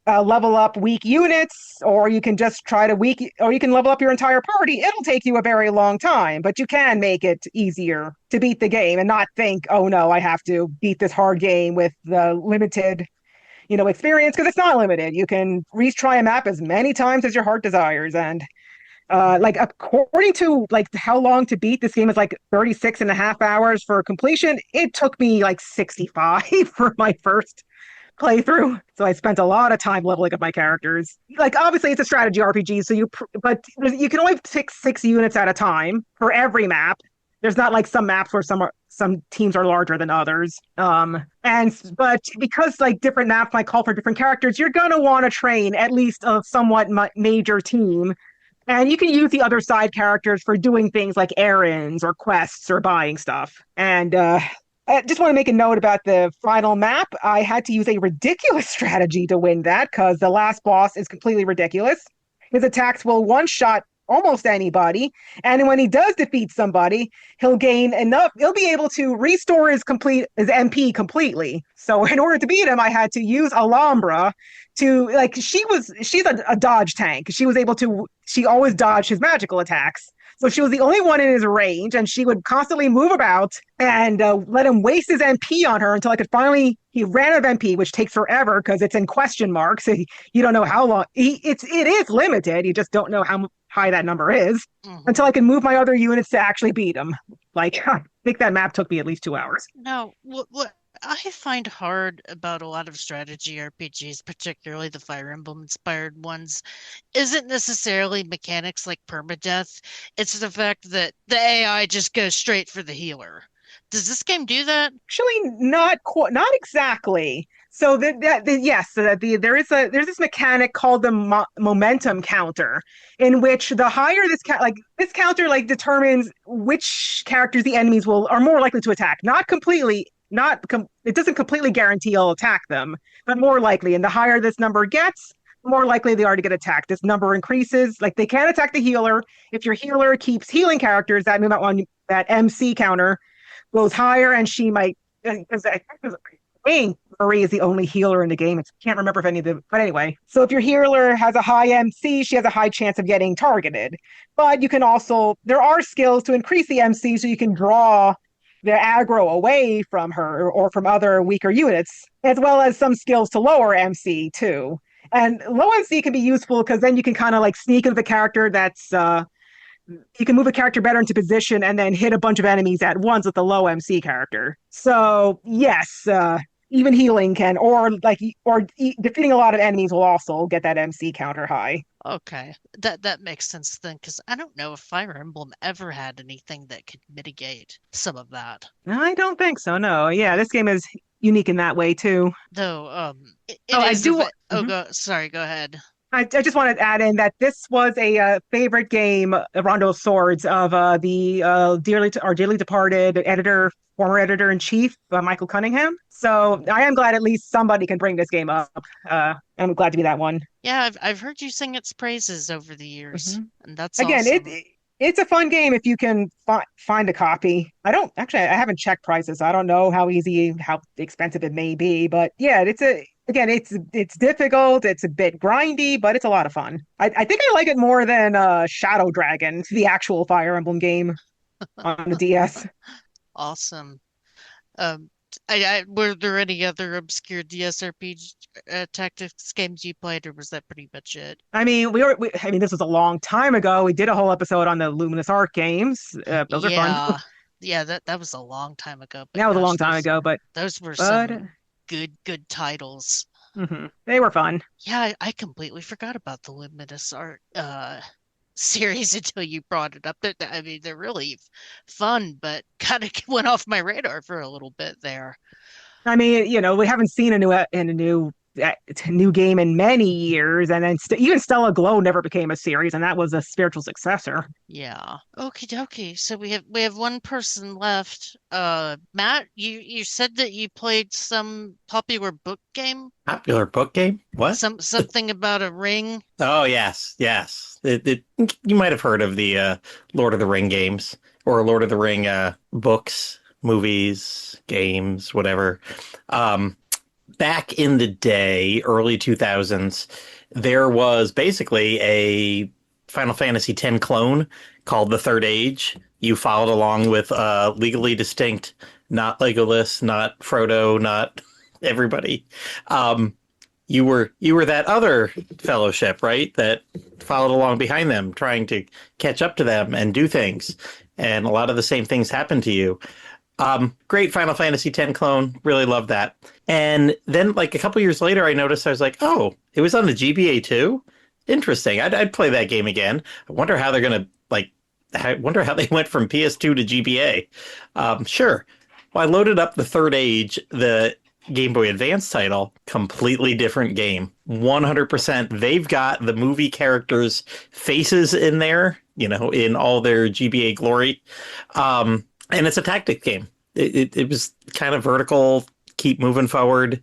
level up weak units, or you can just or you can level up your entire party. It'll take you a very long time, but you can make it easier to beat the game and not think, oh no, I have to beat this hard game with the limited experience, because it's not limited. You can retry a map as many times as your heart desires. And according to how long to beat this game is 36 and a half hours for completion. It took me 65 for my first playthrough. So I spent a lot of time leveling up my characters. Obviously it's a strategy RPG, but you can only pick 6 units at a time for every map. There's not some maps where some teams are larger than others. But because different maps might call for different characters, you're gonna want to train at least a somewhat major team. And you can use the other side characters for doing things like errands or quests or buying stuff. And I just want to make a note about the final map. I had to use a ridiculous strategy to win that because the last boss is completely ridiculous. His attacks will one-shot almost anybody, and when he does defeat somebody, he'll gain enough. He'll be able to restore his MP completely. So in order to beat him, I had to use Alhambra to she's a dodge tank. She always dodged his magical attacks. So she was the only one in his range, and she would constantly move about and let him waste his MP on her until he ran out of MP, which takes forever because it's in question marks. So you don't know how long. It is limited. You just don't know how high that number is until I can move my other units to actually beat him. Like, I think that map took me at least 2 hours. Now, what I find hard about a lot of strategy RPGs, particularly the Fire Emblem inspired ones, isn't necessarily mechanics like permadeath. It's the fact that the AI just goes straight for the healer. Does this game do that? Actually, not exactly. So there's this mechanic called the momentum counter, in which the higher this counter determines which characters the enemies are more likely to attack. It doesn't completely guarantee you'll attack them, but more likely. And the higher this number gets, the more likely they are to get attacked. This number increases. Like, they can't attack the healer. If your healer keeps healing characters, that MC counter goes higher, and she might. I think Marie is the only healer in the game. I can't remember if any of them, but anyway. So if your healer has a high MC, she has a high chance of getting targeted. But you can also, there are skills to increase the MC, so you can draw the aggro away from her or from other weaker units, as well as some skills to lower MC too. And low MC can be useful because then you can kind of sneak into the character you can move a character better into position and then hit a bunch of enemies at once with the low MC character. So yes, even healing defeating a lot of enemies will also get that MC counter high. Okay, that makes sense then, because I don't know if Fire Emblem ever had anything that could mitigate some of that. I don't think so. No. Yeah, this game is unique in that way too. Though, sorry, go ahead. I just wanted to add in that this was a favorite game, Rondo of Swords, of our dearly departed former editor-in-chief, Michael Cunningham. So I am glad at least somebody can bring this game up. I'm glad to be that one. Yeah, I've heard you sing its praises over the years, and that's again, awesome. It's a fun game if you can find a copy. I haven't checked prices, so I don't know how expensive it may be, but yeah, it's difficult. It's a bit grindy, but it's a lot of fun. I think I like it more than Shadow Dragon, the actual Fire Emblem game on the DS. Awesome. Were there any other obscure DS RPG tactics games you played, or was that pretty much it? I mean, this was a long time ago. We did a whole episode on the Luminous Arc games. Those are fun. Yeah, that was a long time ago. That was a long time ago, but those were some good titles. Mm-hmm. They were fun. Yeah, I completely forgot about the Luminous Arc series until you brought it up. They're really fun, but kind of went off my radar for a little bit there. I mean, we haven't seen a new game in many years, and then even Stella Glow never became a series, and that was a spiritual successor. Yeah. Okie dokie. So we have one person left. Matt, you said that you played some popular book game. Popular book game? What? Something about a ring. Oh yes. You might have heard of the Lord of the Ring games or Lord of the Ring books, movies, games, whatever. Back in the day, early 2000s, there was basically a Final Fantasy X clone called The Third Age. You followed along with Legally Distinct, not Legolas, not Frodo, not everybody. You were that other fellowship, right? That followed along behind them, trying to catch up to them and do things. And a lot of the same things happened to you. Great Final Fantasy X clone. Really loved that. And then a couple years later, I noticed, I was like, oh, it was on the GBA too? Interesting. I'd play that game again. I wonder how they're going to, I wonder how they went from PS2 to GBA. Sure. Well, I loaded up The Third Age, the Game Boy Advance title, completely different game. 100%. They've got the movie characters' faces in there, in all their GBA glory. And it's a tactics game. It was kind of vertical, keep moving forward,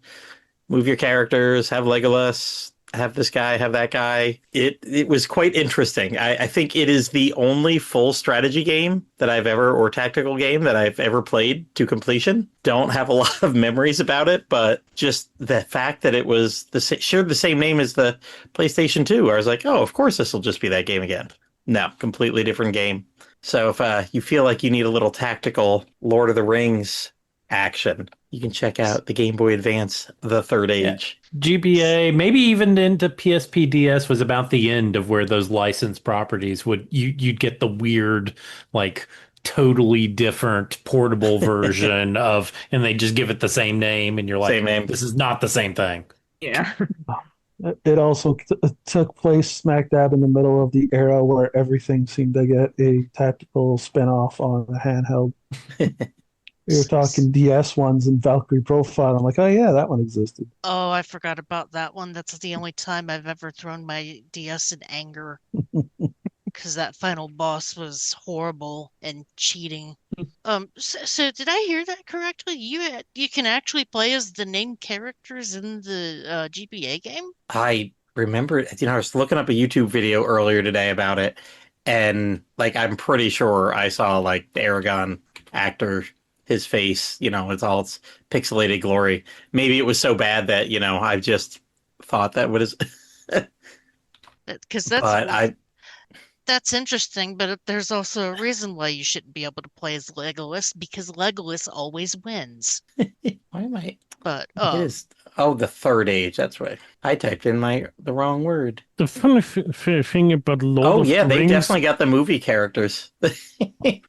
move your characters, have Legolas, have this guy, have that guy. It was quite interesting. I think it is the only full strategy game that I've ever, or tactical game that I've ever played to completion. Don't have a lot of memories about it, but just the fact that it was shared the same name as the PlayStation 2, I was like, oh, of course this will just be that game again. No, completely different game. So if you feel like you need a little tactical Lord of the Rings action, you can check out the Game Boy Advance, The Third Age. GBA, maybe even into PSP DS was about the end of where those licensed properties you'd get the weird, like totally different portable version of, and they just give it the same name, and you're like, Same name. this is not the same thing. Yeah. It also took place smack dab in the middle of the era where everything seemed to get a tactical spin-off on a handheld. We were talking DS ones and Valkyrie Profile. I'm like, oh yeah, that one existed. Oh, I forgot about that one. That's the only time I've ever thrown my DS in anger. Because that final boss was horrible and cheating. So did I hear that correctly? You can actually play as the named characters in the GBA game? I remember, I was looking up a YouTube video earlier today about it, and like I'm pretty sure I saw like the Aragon actor, his face, it's pixelated glory. Maybe it was so bad that, I just thought that was Because that's interesting, but there's also a reason why you shouldn't be able to play as Legolas, because Legolas always wins. Why am I? But It is. Oh, The Third Age. That's right. I typed in the wrong word. The funny thing about Lord of yeah, the they Rings, definitely got the movie characters.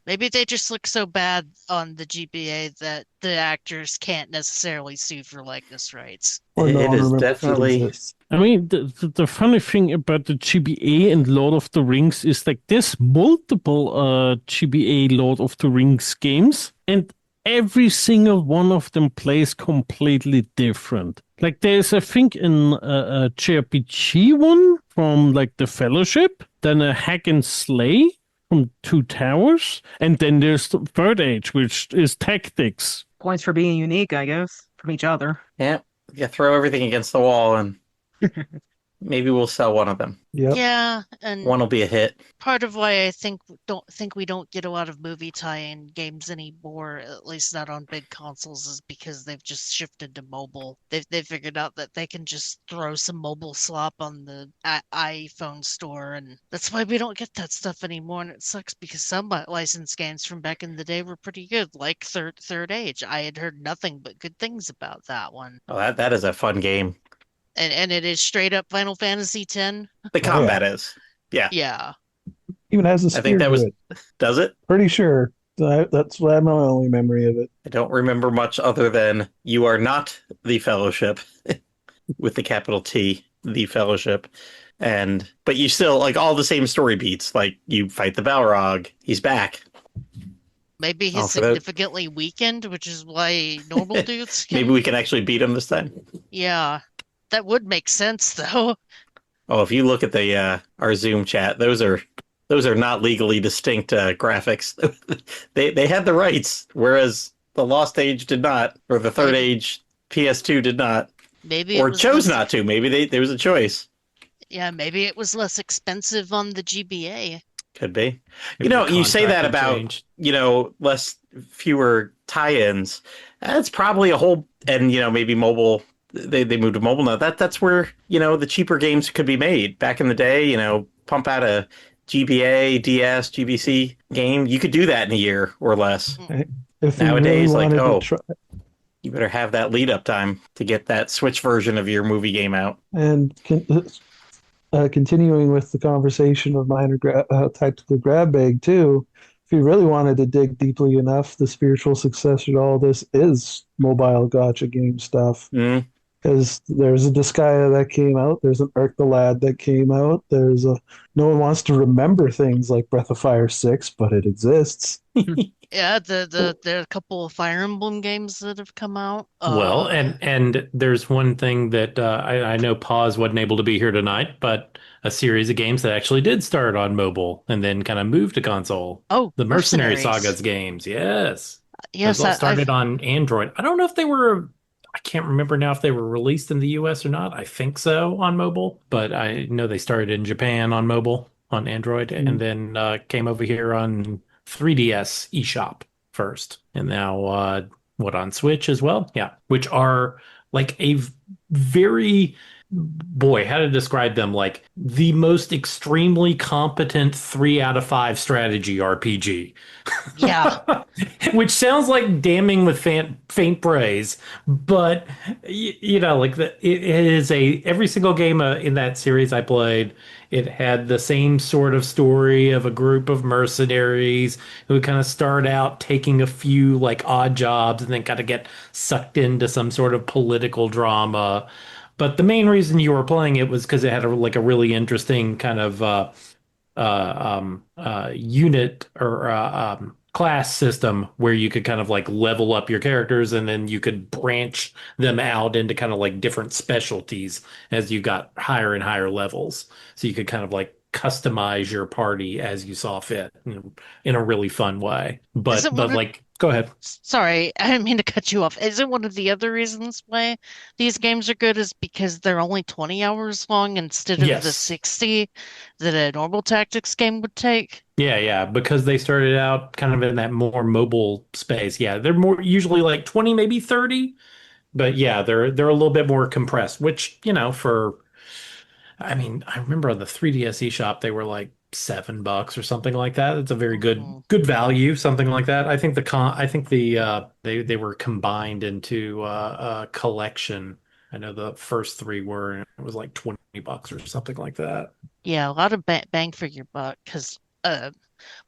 maybe they just look so bad on the GBA that the actors can't necessarily sue for likeness rights. Or no It one is remembers definitely. exists. I mean, the funny thing about the GBA and Lord of the Rings is like there's multiple GBA Lord of the Rings games, and every single one of them plays completely different. Like there's, I think, a JRPG one from like the Fellowship, then a hack and slay from Two Towers, and then there's the Third Age, which is tactics. Points for being unique, I guess, from each other. Yeah, throw everything against the wall and maybe we'll sell one of them. Yep. Yeah, and One will be a hit. part of why I think we don't get a lot of movie tie-in games anymore, at least not on big consoles, is because they've just shifted to mobile. They've figured out that they can just throw some mobile slop on the iPhone store, and that's why we don't get that stuff anymore. And it sucks because some licensed games from back in the day were pretty good, like Third Age. I had heard nothing but good things about that one. Oh, that is a fun game. And it is straight up Final Fantasy X. The combat is. Yeah. Yeah. Even has a I spear think that to was. it. Does it? Pretty sure. That's my only memory of it. I don't remember much other than you are not the Fellowship with the capital T, the Fellowship. But you still like all the same story beats. Like you fight the Balrog, he's back. Maybe he's for that- significantly weakened, which is why normal dudes can... Maybe we can actually beat him this time. Yeah. That would make sense, though. Oh, if you look at the our Zoom chat, those are not legally distinct graphics. They had the rights, whereas the Lost Age did not, or the Third Age PS2 did not, Maybe or it was chose less... not to. Maybe there was a choice. Yeah, maybe it was less expensive on the GBA. Could be. Maybe the You say that contract about changed. fewer tie-ins. That's probably a whole, and maybe mobile. They moved to mobile now. That's where the cheaper games could be made. Back in the day, pump out a GBA, DS, GBC game. You could do that in a year or less. If Nowadays, really like, wanted to try, you better have that lead up time to get that Switch version of your movie game out. and continuing with the conversation of minor tactical grab bag too, if you really wanted to dig deeply enough, the spiritual successor to all this is mobile gotcha game stuff. Mm. Because there's a Disgaea that came out, there's an Urk the Lad that came out, there's a no one wants to remember things like Breath of Fire 6, but it exists. Yeah, there are a couple of Fire Emblem games that have come out. Well, and there's one thing that I know Paz wasn't able to be here tonight, but a series of games that actually did start on mobile and then kind of moved to console. Oh, The Mercenary Mercenaries. Sagas games, yes. Those Yes, all I've started on Android. I don't know if they were, I can't remember now if they were released in the US or not. I think so on mobile, but I know they started in Japan on mobile on Android and then came over here on 3DS eShop first. And now, what on Switch as well? Yeah, which are like very, boy, how to describe them? Like the most extremely competent 3 out of 5 strategy RPG. yeah. Which sounds like damning with faint praise, but like it is every single game in that series I played, it had the same sort of story of a group of mercenaries who kind of start out taking a few like odd jobs and then kind of get sucked into some sort of political drama. But the main reason you were playing it was because it had a really interesting kind of unit or class system where you could kind of like level up your characters and then you could branch them out into kind of like different specialties as you got higher and higher levels. So you could kind of like customize your party as you saw fit in a really fun way. Is it But one of, like, go ahead. Sorry, I didn't mean to cut you off. Is it one of the other reasons why these games are good is because they're only 20 hours long instead of the Yes. 60 that a normal tactics game would take? Yeah, because they started out kind of in that more mobile space. Yeah, they're more usually like 20, maybe 30. But yeah, they're a little bit more compressed, which, I mean, I remember on the 3DS eShop they were like $7 or something like that. It's a very Mhm. good value, something like that. I think they were combined into a collection. I know the first three were, and it was like $20 or something like that. Yeah, a lot of bang for your buck because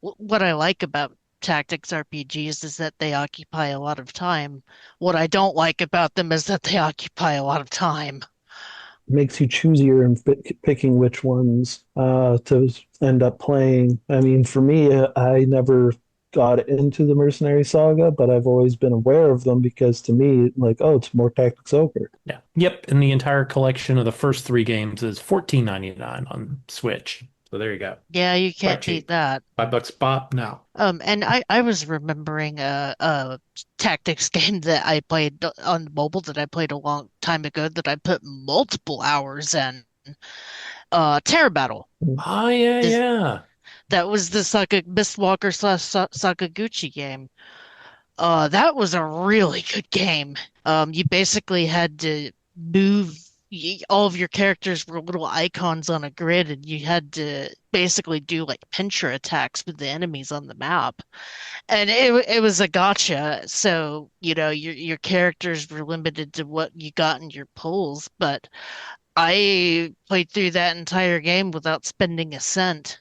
what I like about tactics RPGs is that they occupy a lot of time. What I don't like about them is that they occupy a lot of time. Makes you choosier in picking which ones to end up playing. I mean, for me, I never got into the Mercenary Saga, but I've always been aware of them because to me, like, oh, it's more Tactics Ogre. Yeah. Yep. And the entire collection of the first three games is $14.99 on Switch. So there you go. Yeah, you Quite can't beat cheap. that. $5 pop? No. And I was remembering a tactics game that I played on mobile that I played a long time ago that I put multiple hours in. Terror Battle. Oh, yeah, This yeah. that was the Mistwalker slash Sakaguchi game. That was a really good game. You basically had to move all of your characters were little icons on a grid, and you had to basically do like pincher attacks with the enemies on the map. And it was a gotcha. So, your characters were limited to what you got in your pulls, but I played through that entire game without spending a cent.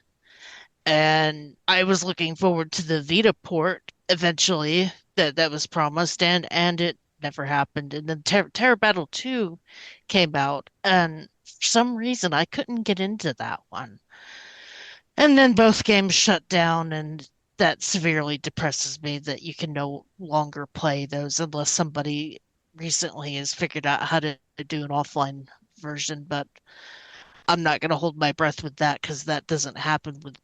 And I was looking forward to the Vita port eventually that was promised, and it never happened. And then Terror Battle 2 came out, and for some reason I couldn't get into that one. And then both games shut down, and that severely depresses me that you can no longer play those unless somebody recently has figured out how to do an offline version. But I'm not going to hold my breath with that because that doesn't happen with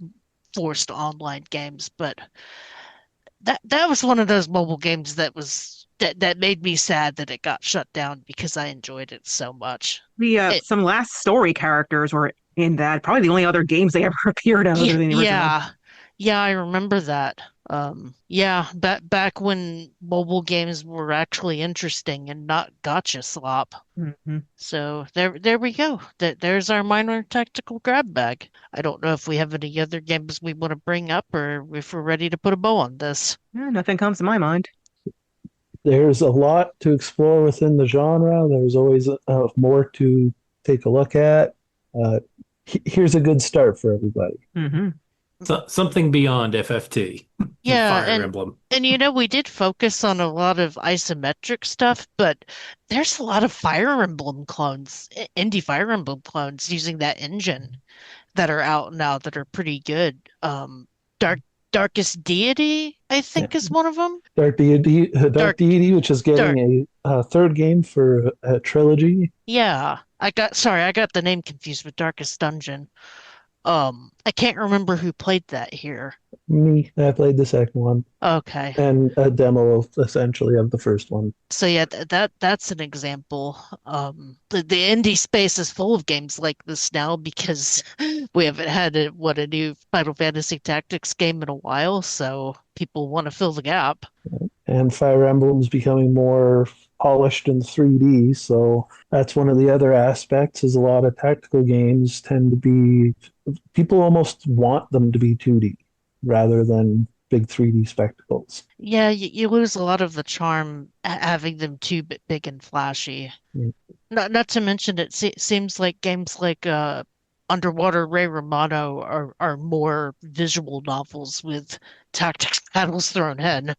forced online games. But that was one of those mobile games that made me sad that it got shut down because I enjoyed it so much. The It, some last story characters were in that. Probably the only other games they ever appeared in other yeah, than the original. yeah, I remember that. Yeah, back when mobile games were actually interesting and not gotcha slop. Hmm. So there we go. There's our minor tactical grab bag. I don't know if we have any other games we want to bring up or if we're ready to put a bow on this. Yeah, nothing comes to my mind. There's a lot to explore within the genre. There's always more to take a look at. Uh, Here's a good start for everybody. Hmm. So, something beyond FFT. Yeah, Fire Emblem. and we did focus on a lot of isometric stuff, but there's a lot of Fire Emblem clones, indie Fire Emblem clones using that engine that are out now that are pretty good. Darkest Deity, I think, is one of them. Dark Dark, Deity, which is Dark. getting a third game for a trilogy. Yeah, I got the name confused with Darkest Dungeon. I can't remember who played that here. Me, I played the second one Okay. and a demo of essentially of the first one. So yeah, that's an example. The indie space is full of games like this now because we haven't had a new Final Fantasy Tactics game in a while, so people want to fill the gap. And Fire Emblem's becoming more polished in 3D, so that's one of the other aspects is a lot of tactical games tend to be people almost want them to be 2D rather than big 3D spectacles. Yeah, you lose a lot of the charm having them too big and flashy. Mm. Not to mention it seems like games like Underwater Ray Romano are more visual novels with tactics battles thrown in.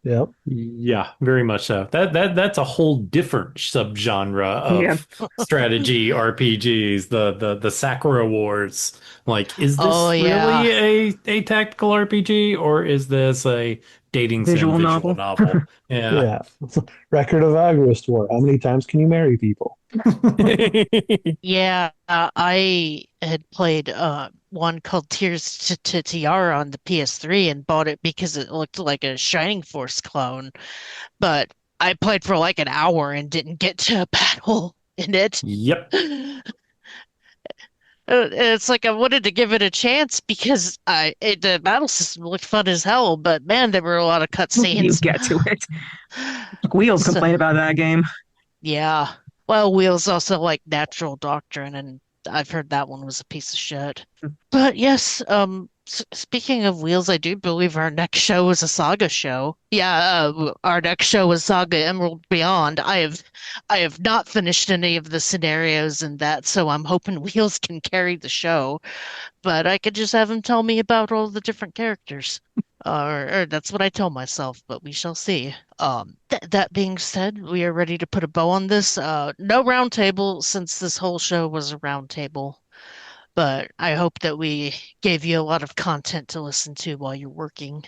Yep. Yeah, very much so. That's a whole different subgenre Yeah. of strategy RPGs, the Sakura Wars. Like, is Oh this yeah. really a tactical RPG or is this a dating sim Visual visual novel. novel? Yeah. Yeah. Record of Agrist War. How many times can you marry people? Yeah, I had played one called Tears to Tiara on the PS3 and bought it because it looked like a Shining Force clone. But I played for like an hour and didn't get to a battle in it. Yep. It's like I wanted to give it a chance because the battle system looked fun as hell, but man, there were a lot of You cutscenes. get to it. Wheels So, complain about that game. yeah. Well, Wheels also like Natural Doctrine, and I've heard that one was a piece of shit. But yes, speaking of Wheels, I do believe our next show is a Saga show. Yeah, our next show is Saga Emerald Beyond. I have not finished any of the scenarios in that, so I'm hoping Wheels can carry the show. But I could just have him tell me about all the different characters. Or that's what I tell myself, but we shall see. That being said, we are ready to put a bow on this. No round table since this whole show was a round table, but I hope that we gave you a lot of content to listen to while you're working.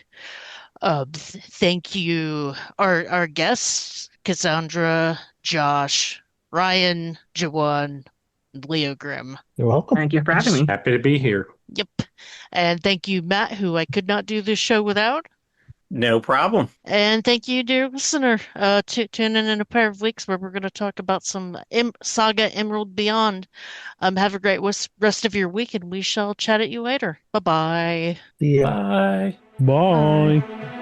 Thank you, our guests, Cassandra, Josh, Ryan, Jahwon, and Leogrim. You're welcome. Thank you for having me. Happy to be here. Yep. And thank you, Matt, who I could not do this show without. No problem. And thank you, dear listener. Tune in a pair of weeks where we're going to talk about some Saga Emerald Beyond. Have a great rest of your week, and we shall chat at you later. Bye-bye. Yeah. Bye. Bye. Bye.